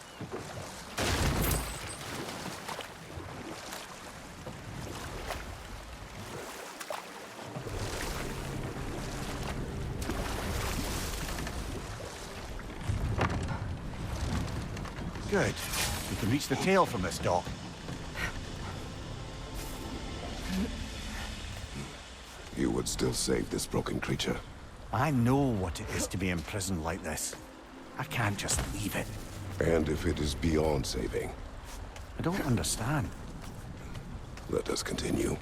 Good. We can reach the tail from this dock. You would still save this broken creature. I know what it is to be imprisoned like this. I can't just leave it. And if it is beyond saving, I don't understand. let us continue.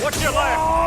What's your left?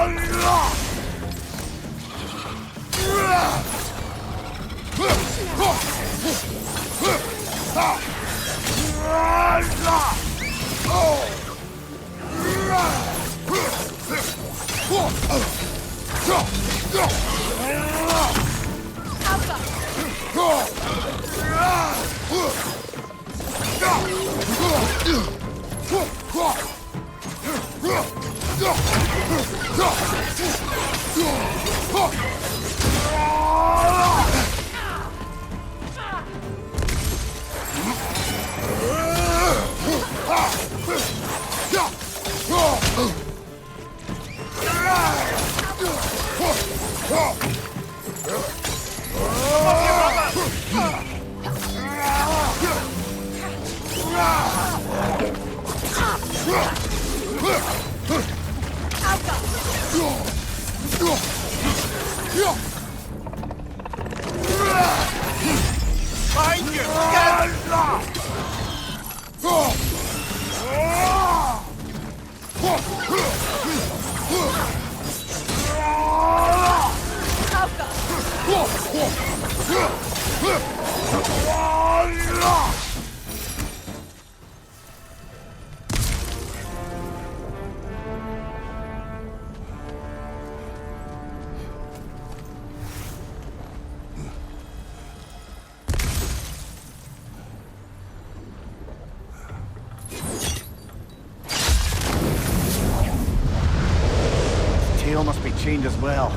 Tail must be chained as well.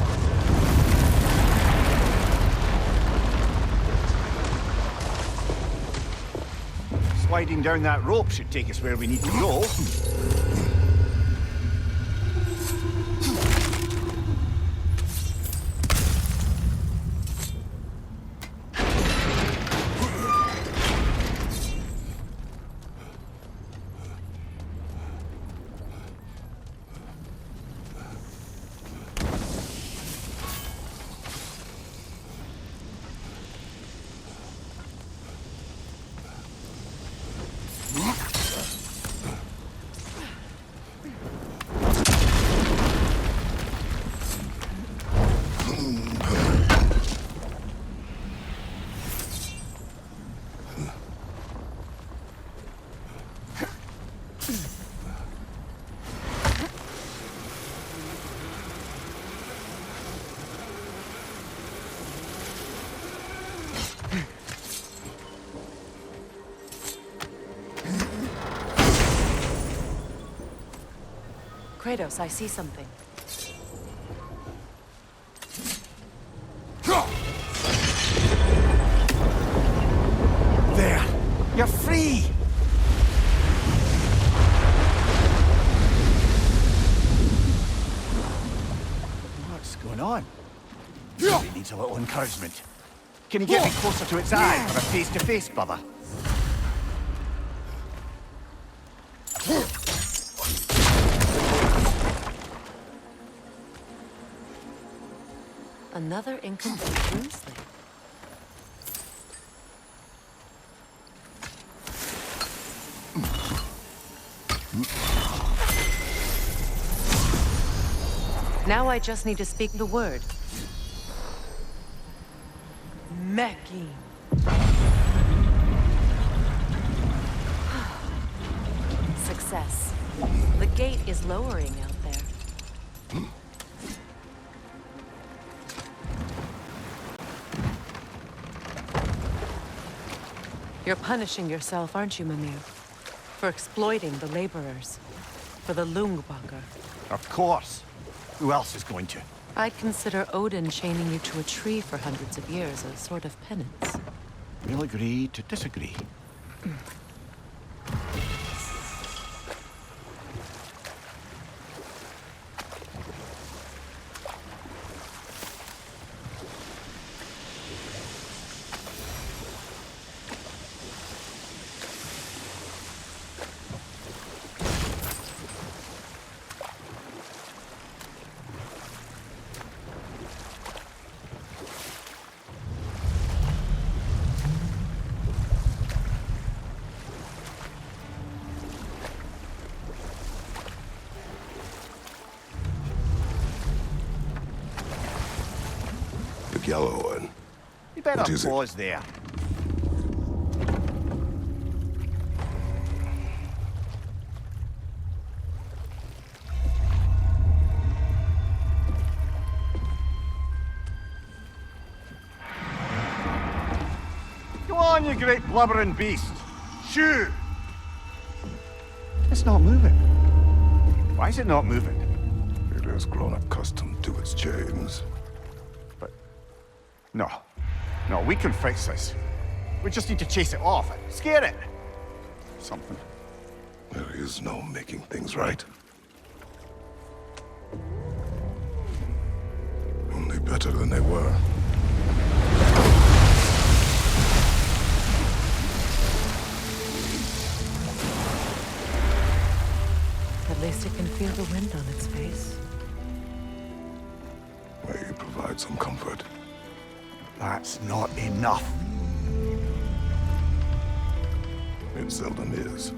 Sliding down that rope should take us where we need to go. Kratos, I see something. There! You're free! What's going on? It needs a little encouragement. Can you get me closer to its eye for a face-to-face, brother? Another incomplete rune slate. Now I just need to speak the word. Meki. Success. The gate is lowering out there. You're punishing yourself, aren't you, Mimir? For exploiting the laborers. For the Lungbacher. Of course. Who else is going to? I'd consider Odin chaining you to a tree for hundreds of years a sort of penance. We'll agree to disagree. The yellow one. You better What is it? pause there. Go on, you great blubbering beast. Shoo! It's not moving. Why is it not moving? It has grown accustomed to its chains. But... No. No, we can fix this. We just need to chase it off and scare it. Something. There is no making things right. Only better than they were. At least it can feel the wind on its face. May you provide some comfort. That's not enough. It seldom is.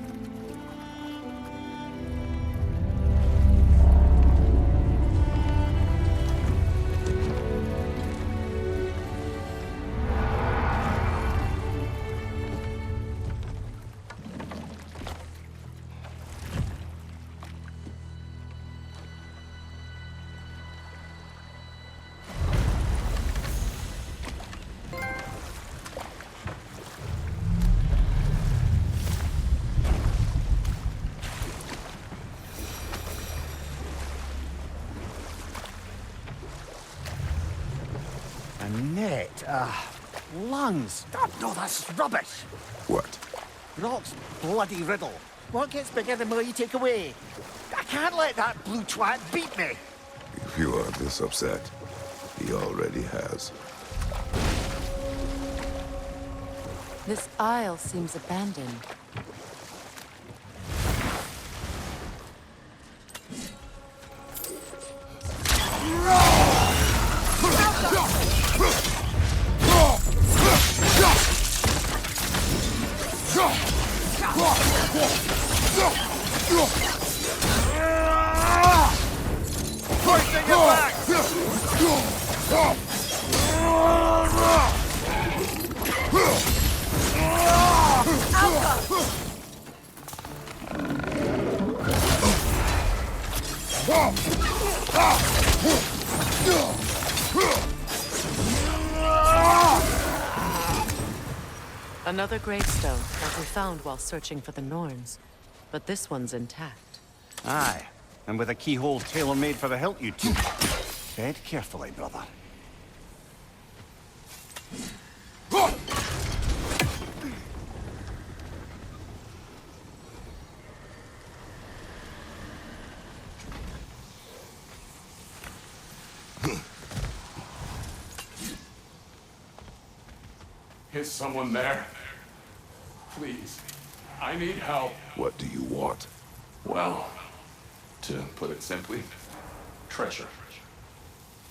A net, lungs. Oh, no, that's rubbish. What? Rock's bloody riddle. What gets bigger the more you take away? I can't let that blue twat beat me. If you are this upset, he already has. This isle seems abandoned. Another gravestone that we found while searching for the Norns. But this one's intact. Aye. And with a keyhole tailor-made for the hilt you took. Tread carefully, brother. Is someone there? Please, I need help. What do you want? Well, to put it simply, treasure.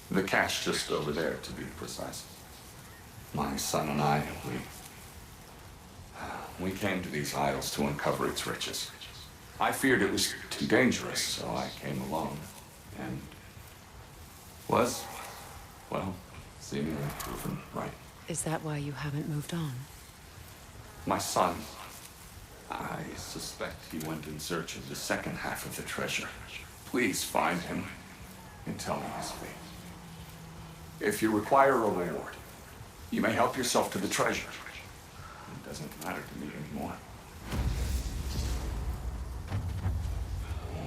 The cache just over there, to be precise. My son and I, we came to these isles to uncover its riches. I feared it was too dangerous, so I came alone, and was, well, seemingly proven right. Is that why you haven't moved on? My son, I suspect he went in search of the second half of the treasure. Please find him and tell me his fate. If you require a reward, you may help yourself to the treasure. It doesn't matter to me anymore.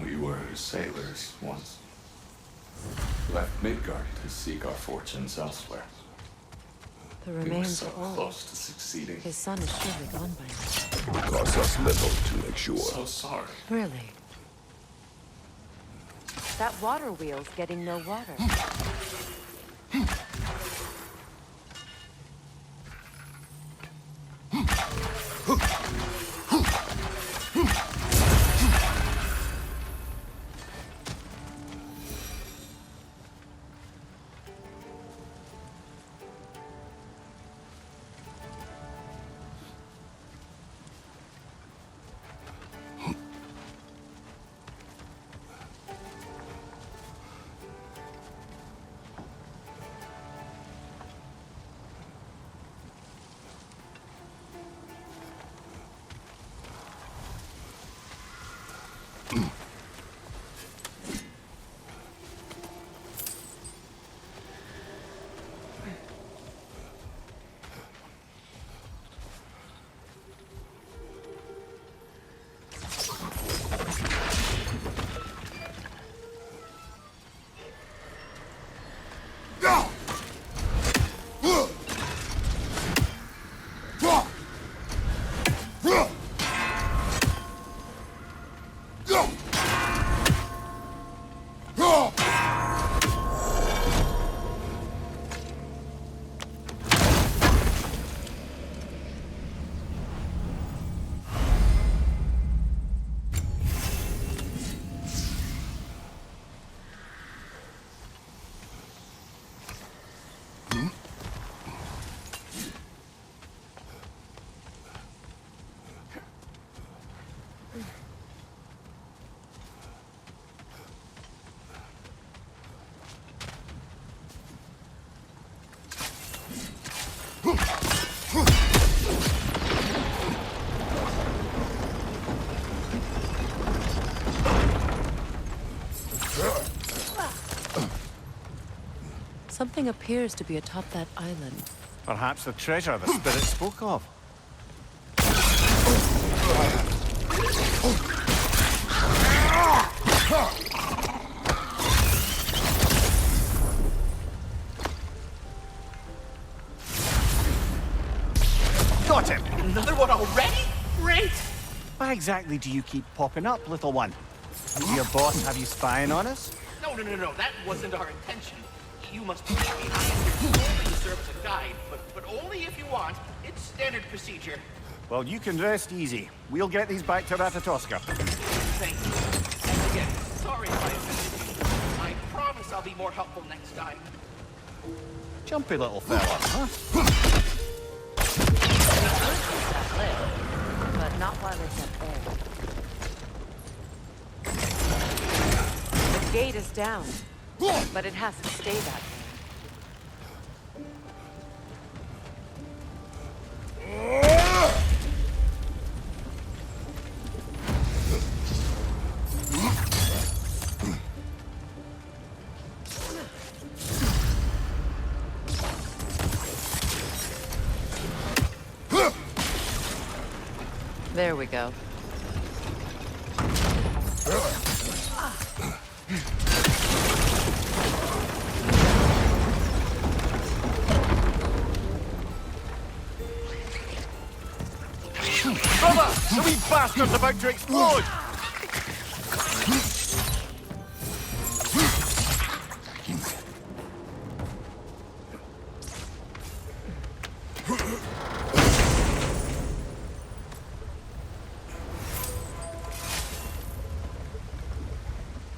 We were sailors once. Left Midgard to seek our fortunes elsewhere. The We were remains so are old. close to succeeding. His son is surely gone by now. It would cost us little to make sure. So sorry. Really? That water wheel's getting no water. Something appears to be atop that island. Perhaps the treasure the spirit spoke of. Got him! Another one already? Great! Why exactly do you keep popping up, little one? Does your boss have you spying on us? No, that wasn't our intention. You must believe me, I am here only to serve as a guide, but only if you want. It's standard procedure. Well, you can rest easy. We'll get these back to Ragnarok. Thank you. And again, sorry if I offended you. I promise I'll be more helpful next time. Jumpy little fella, huh? But not while it's up there. The gate is down, but it has to stay that way. There we go. bastard's about to explode!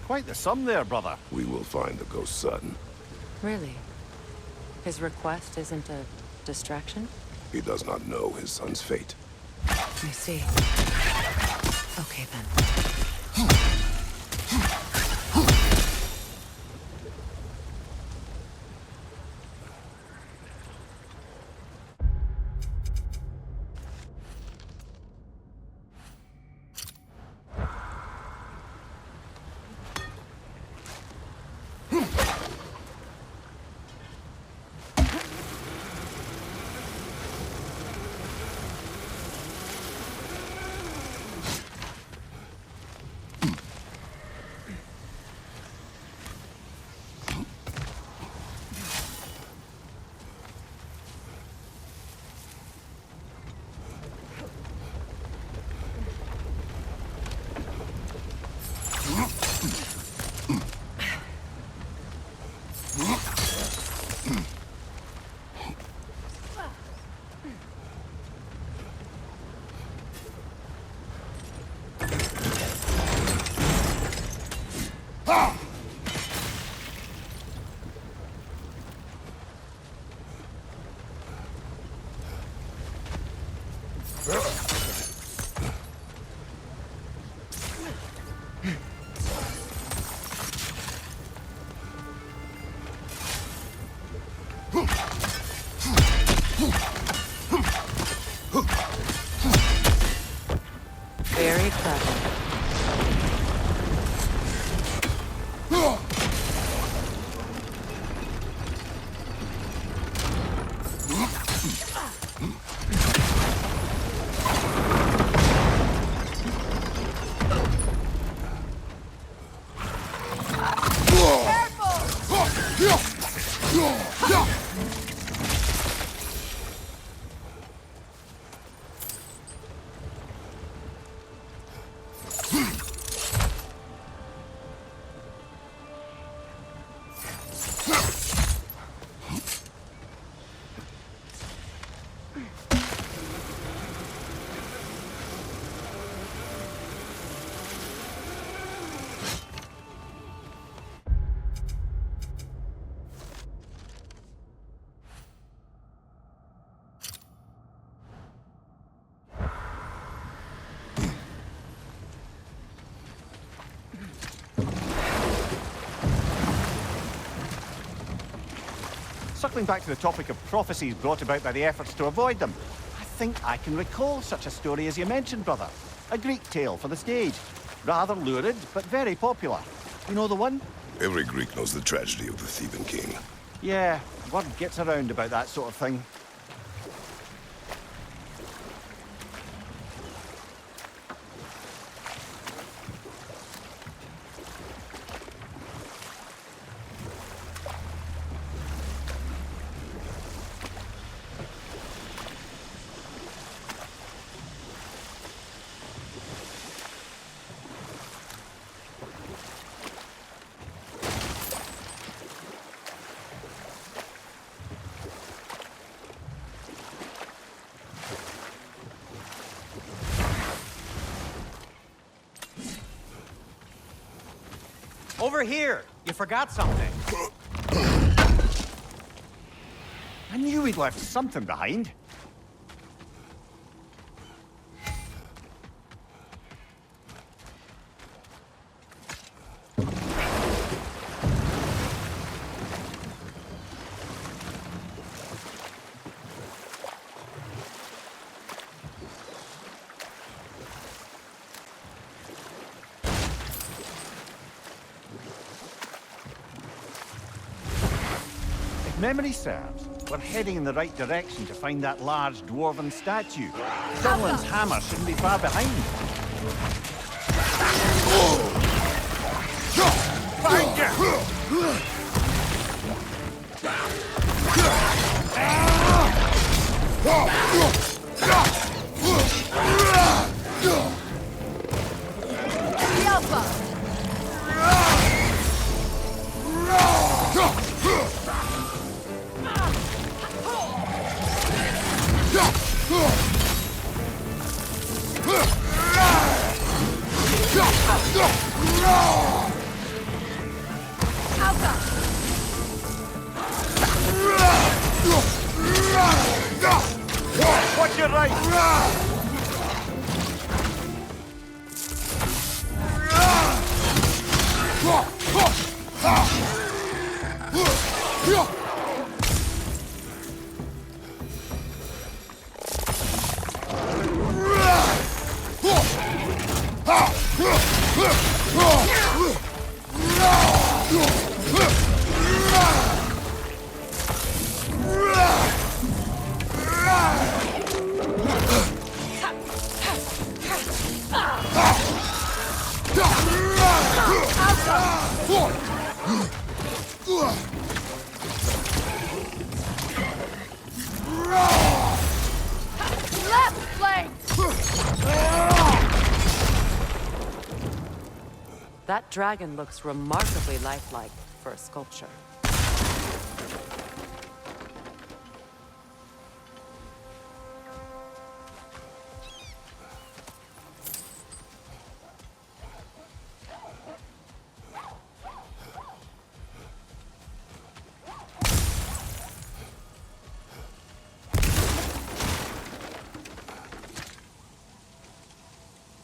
Quite the sum there, brother. We will find the ghost son. Really? His request isn't a distraction? He does not know his son's fate. I see. Okay, then. Very clever. Circling back to the topic of prophecies brought about by the efforts to avoid them, I think I can recall such a story as you mentioned, brother. A Greek tale for the stage. Rather lurid, but very popular. You know the one? Every Greek knows the tragedy of the Theban king. Yeah, word gets around about that sort of thing. Over here! You forgot something. I knew we'd left something behind. Memory serves, we're heading in the right direction to find that large dwarven statue. Dunlan's hammer shouldn't be far behind. Find you! right. Left flank! That dragon looks remarkably lifelike for a sculpture.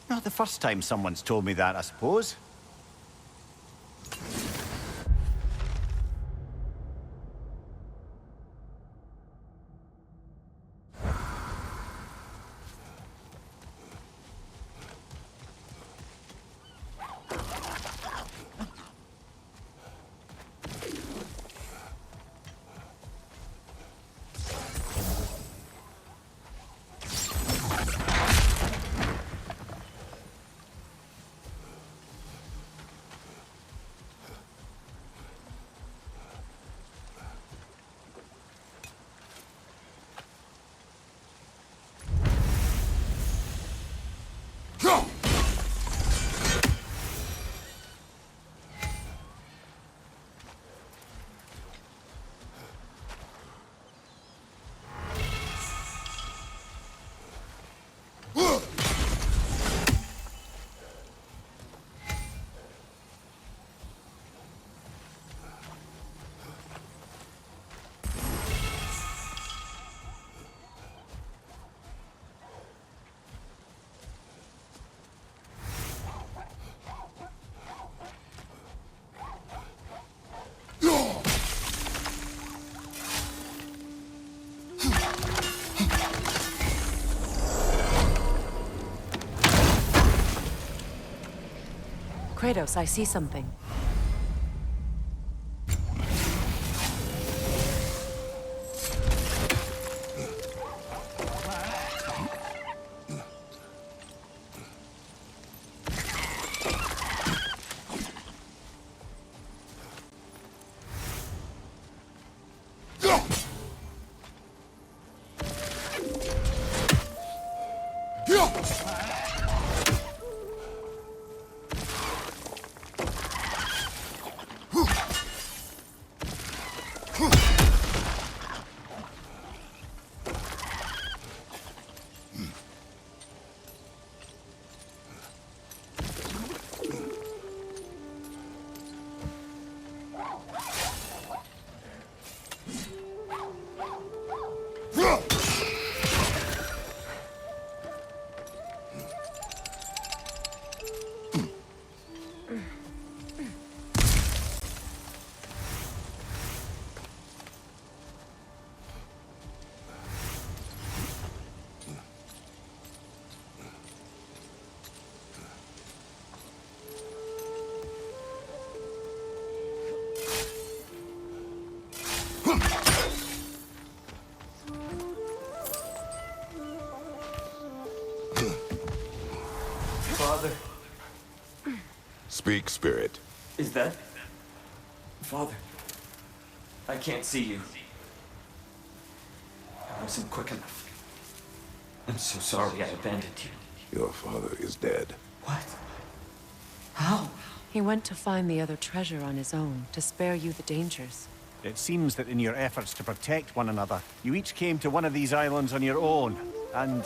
Not the first time someone's told me that, I suppose. Kratos, I see something. Father. Speak, Spirit. Is that... Father? I can't see you. I wasn't quick enough. I'm so sorry I abandoned you. Your father is dead. What? How? He went to find the other treasure on his own, to spare you the dangers. It seems that in your efforts to protect one another, you each came to one of these islands on your own, and...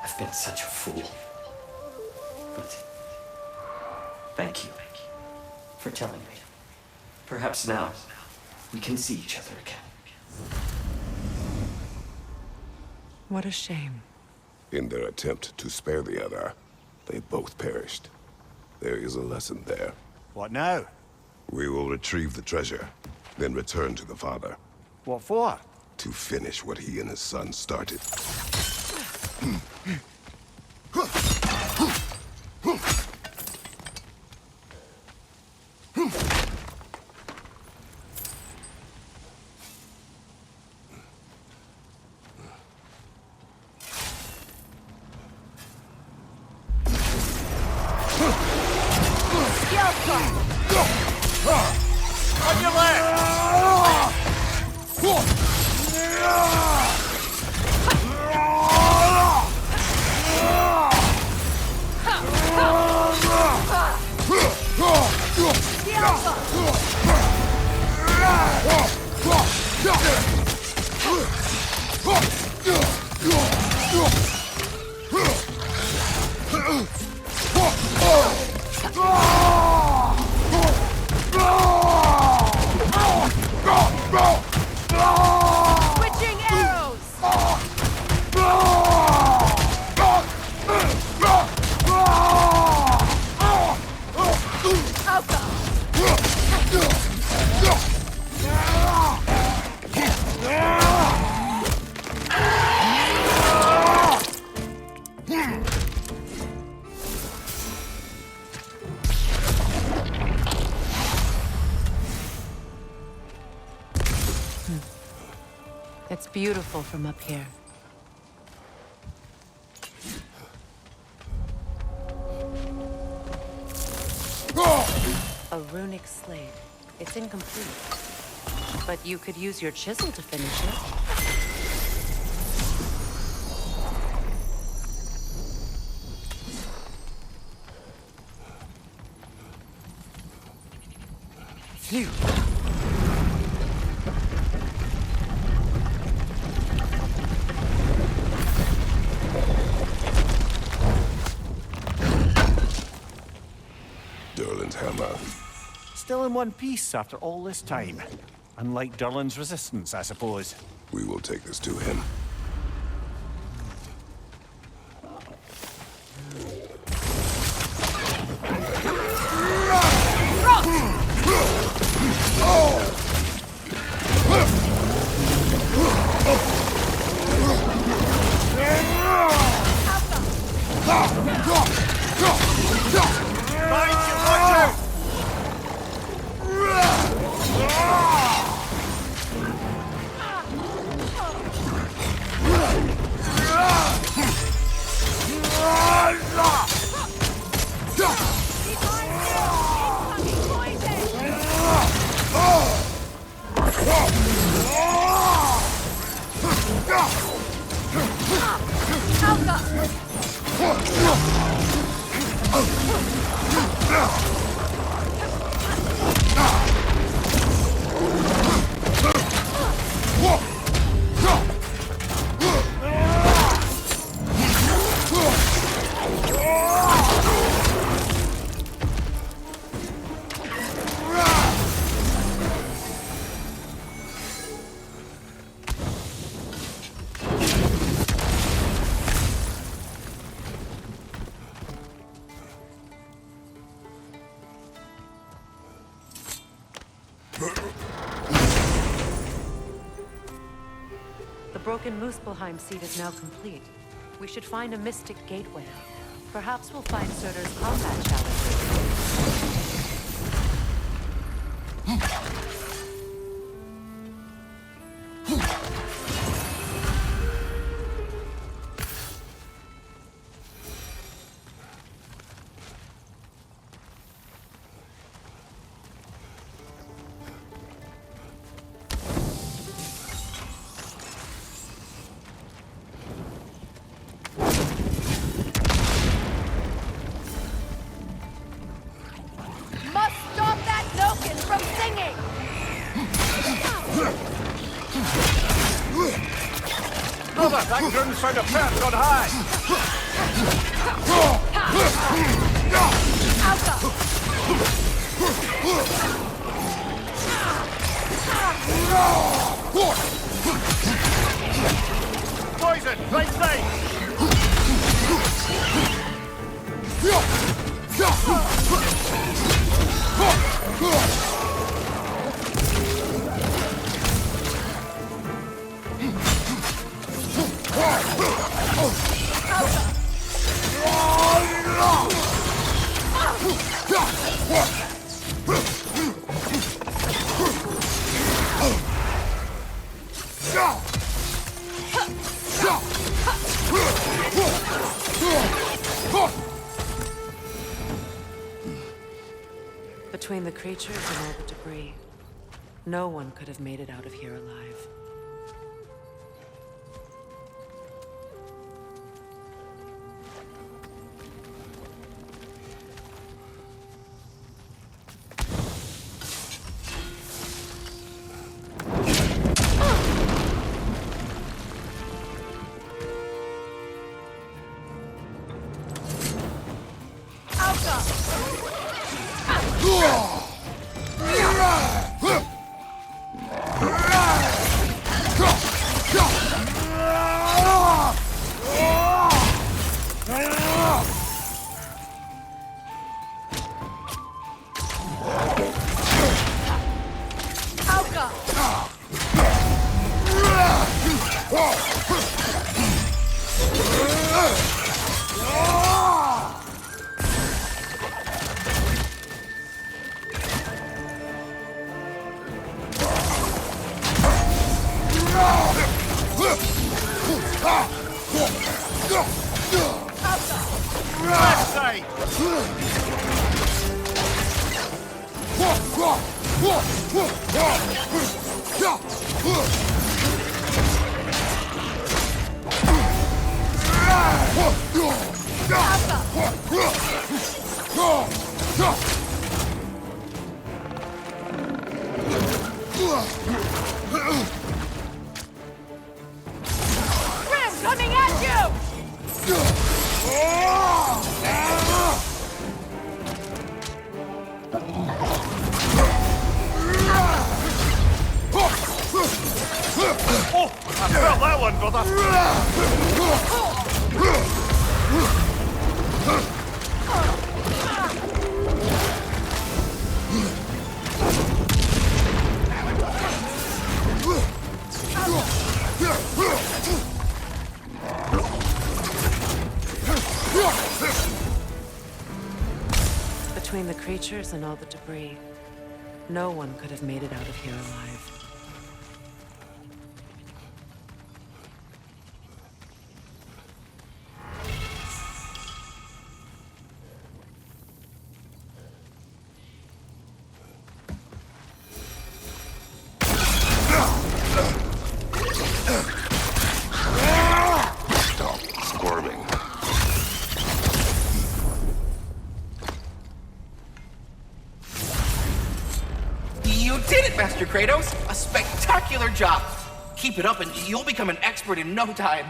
I've been such a fool. But... thank you for telling me. Perhaps now, we can see each other again. What a shame. In their attempt to spare the other, they both perished. There is a lesson there. What now? We will retrieve the treasure, then return to the father. What for? To finish what he and his son started. On your left! Switching arrows! It's beautiful from up here. A runic slate. It's incomplete. But you could use your chisel to finish it. Phew. Durlin's hammer. Still in one piece after all this time. Unlike Durlin's resistance, I suppose. We will take this to him. The broken Muspelheim seat is now complete. We should find a mystic gateway. Perhaps we'll find Surtur's combat challenges. That gun's found a perch on high! poison! Right side! Between the creatures and all the debris, no one could have made it out of here alive. Coming at you! Oh, I felt that one, brother! Between the creatures and all the debris, no one could have made it out of here alive. Stop squirming. You did it, Master Kratos! A spectacular job! Keep it up and you'll become an expert in no time.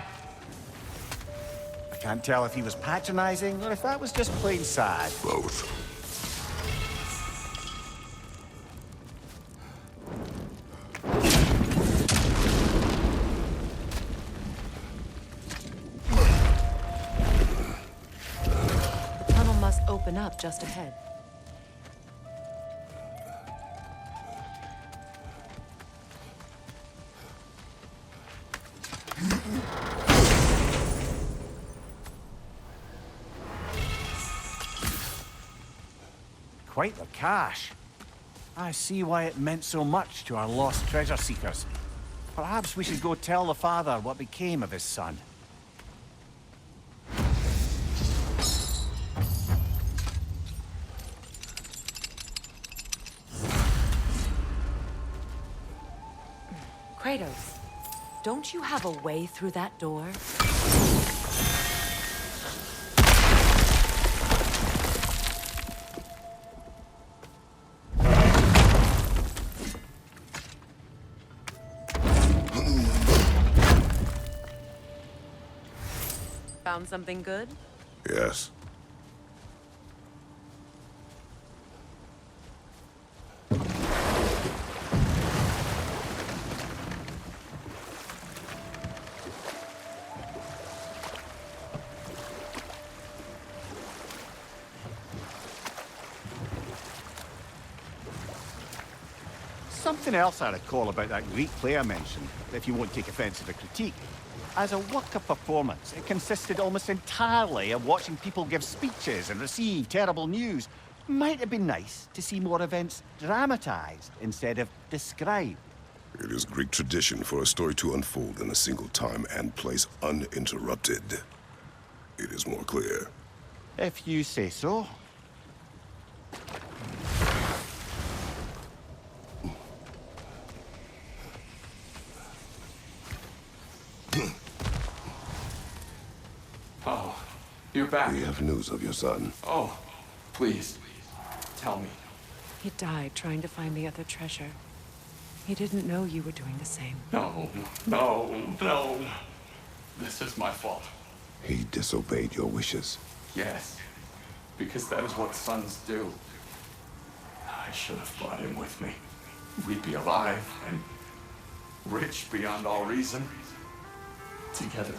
I can't tell if he was patronizing or if that was just plain sad. Both. The tunnel must open up just ahead. Quite the cache. I see why it meant so much to our lost treasure seekers. Perhaps we should go tell the father what became of his son. Kratos, don't you have a way through that door? Found something good? Yes. something else I recall about that Greek play I mentioned, if you won't take offense to the critique. As a work of performance, it consisted almost entirely of watching people give speeches and receive terrible news. Might have been nice to see more events dramatized instead of described. It is Greek tradition for a story to unfold in a single time and place uninterrupted. It is more clear. If you say so. Oh, you're back. We have news of your son. Oh, please, tell me. He died trying to find the other treasure. He didn't know you were doing the same. No, no, no. This is my fault. He disobeyed your wishes. Yes, because that is what sons do. I should have brought him with me. We'd be alive and rich beyond all reason. Together.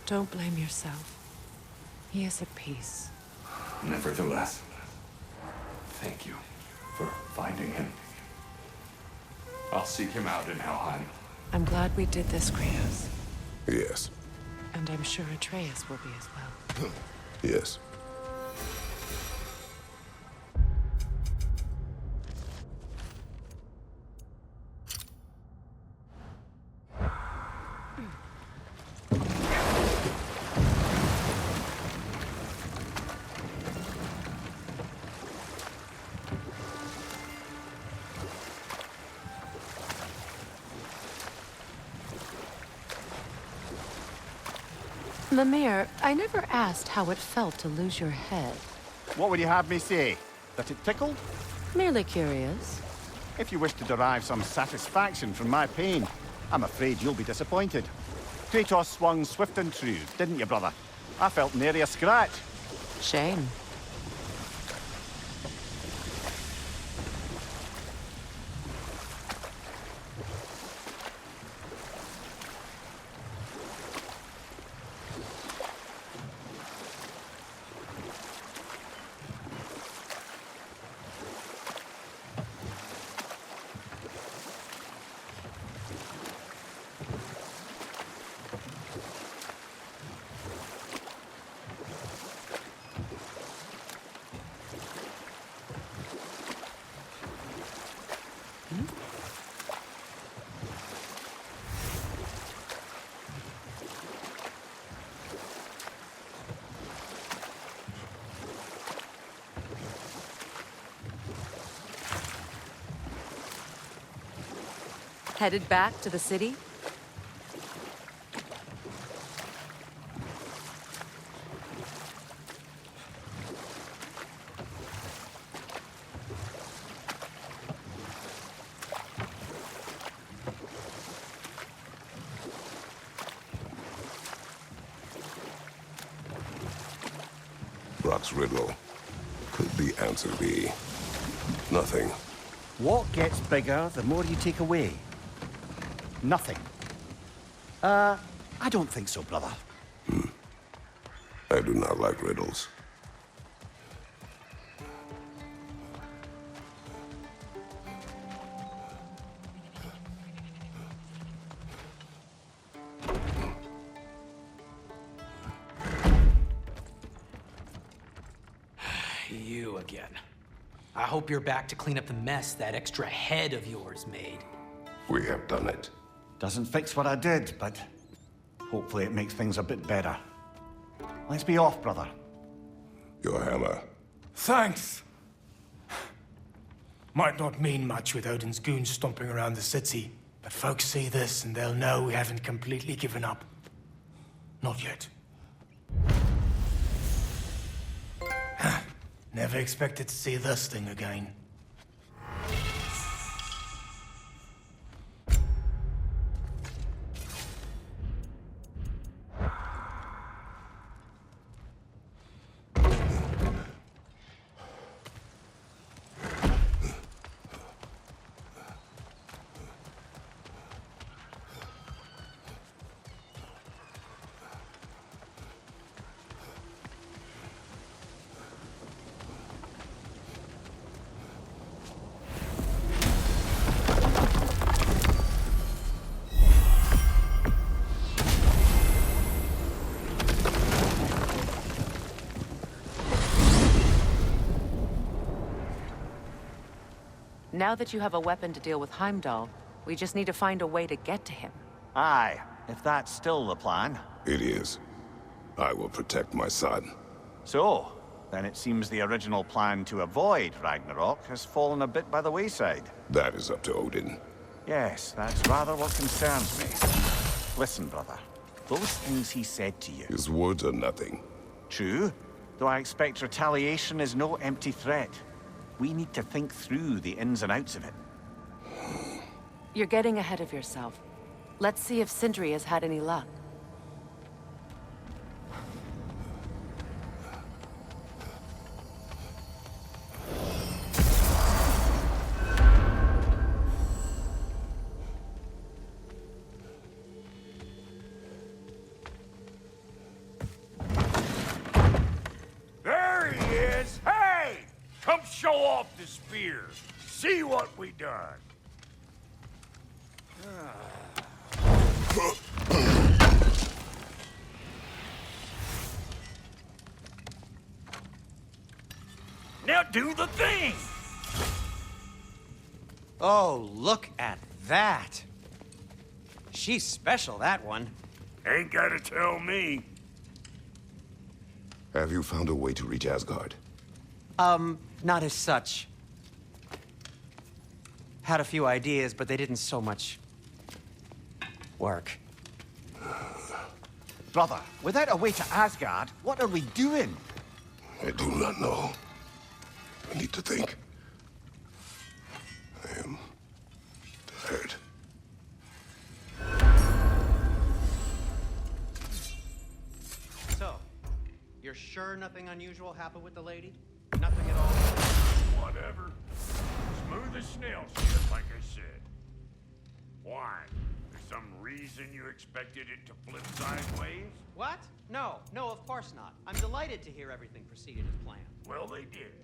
Don't blame yourself. He is at peace. Nevertheless, thank you for finding him. I'll seek him out in Helheim. I'm glad we did this, Kratos. Yes. And I'm sure Atreus will be as well. Yes. Mimir, I never asked how it felt to lose your head. What would you have me say? That it tickled? Merely curious. If you wish to derive some satisfaction from my pain, I'm afraid you'll be disappointed. Kratos swung swift and true, didn't you, brother? I felt nary a scratch. Shame. Headed back to the city? Brock's riddle. Could the answer be nothing? What gets bigger the more you take away? Nothing. I don't think so, brother. I do not like riddles. You again. I hope you're back to clean up the mess that extra head of yours made. We have done it. Doesn't fix what I did, but hopefully it makes things a bit better. Let's be off, brother. Your hammer. Thanks. Might not mean much with Odin's goons stomping around the city, but folks see this and they'll know we haven't completely given up. Not yet. Never expected to see this thing again. Now that you have a weapon to deal with Heimdall, we just need to find a way to get to him. Aye, if that's still the plan. It is. I will protect my son. So, then it seems the original plan to avoid Ragnarok has fallen a bit by the wayside. That is up to Odin. Yes, that's rather what concerns me. Listen, brother. Those things he said to you. His words are nothing. True, though I expect retaliation is no empty threat. We need to think through the ins and outs of it. You're getting ahead of yourself. Let's see if Sindri has had any luck. There he is! Hey! Come show off the spear. See what we done. Now do the thing! Oh, look at that. She's special, that one. Ain't gotta tell me. Have you found a way to reach Asgard? Not as such. Had a few ideas, but they didn't so much work. Brother, without a way to Asgard, what are we doing? I do not know. I need to think. I am tired. So, you're sure nothing unusual happened with the lady? Nothing at all? Whatever. Smooth as snail shit, like I said. Why? There's some reason you expected it to flip sideways? What? No, of course not. I'm delighted to hear everything proceeded as planned. Well, they did.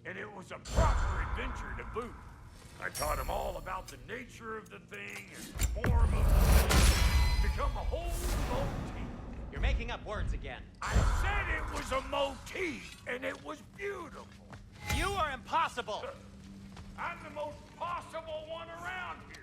And it was a proper adventure to boot. I taught them all about the nature of the thing and the form of the thing. Become a whole motif. You're making up words again. I said it was a motif, and it was beautiful. You are impossible! I'm the most possible one around here.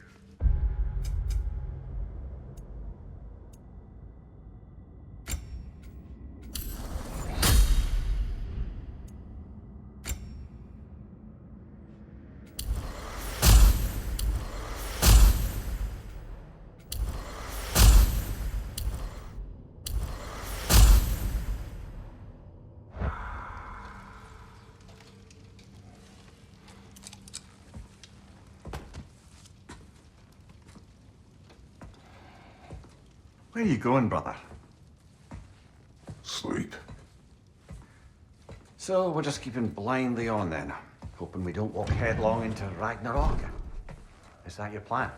Where are you going, brother? Sleep. So we're just keeping blindly on then, hoping we don't walk headlong into Ragnarok. Is that your plan?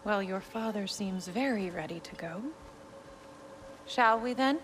Well, your father seems very ready to go. Shall we then?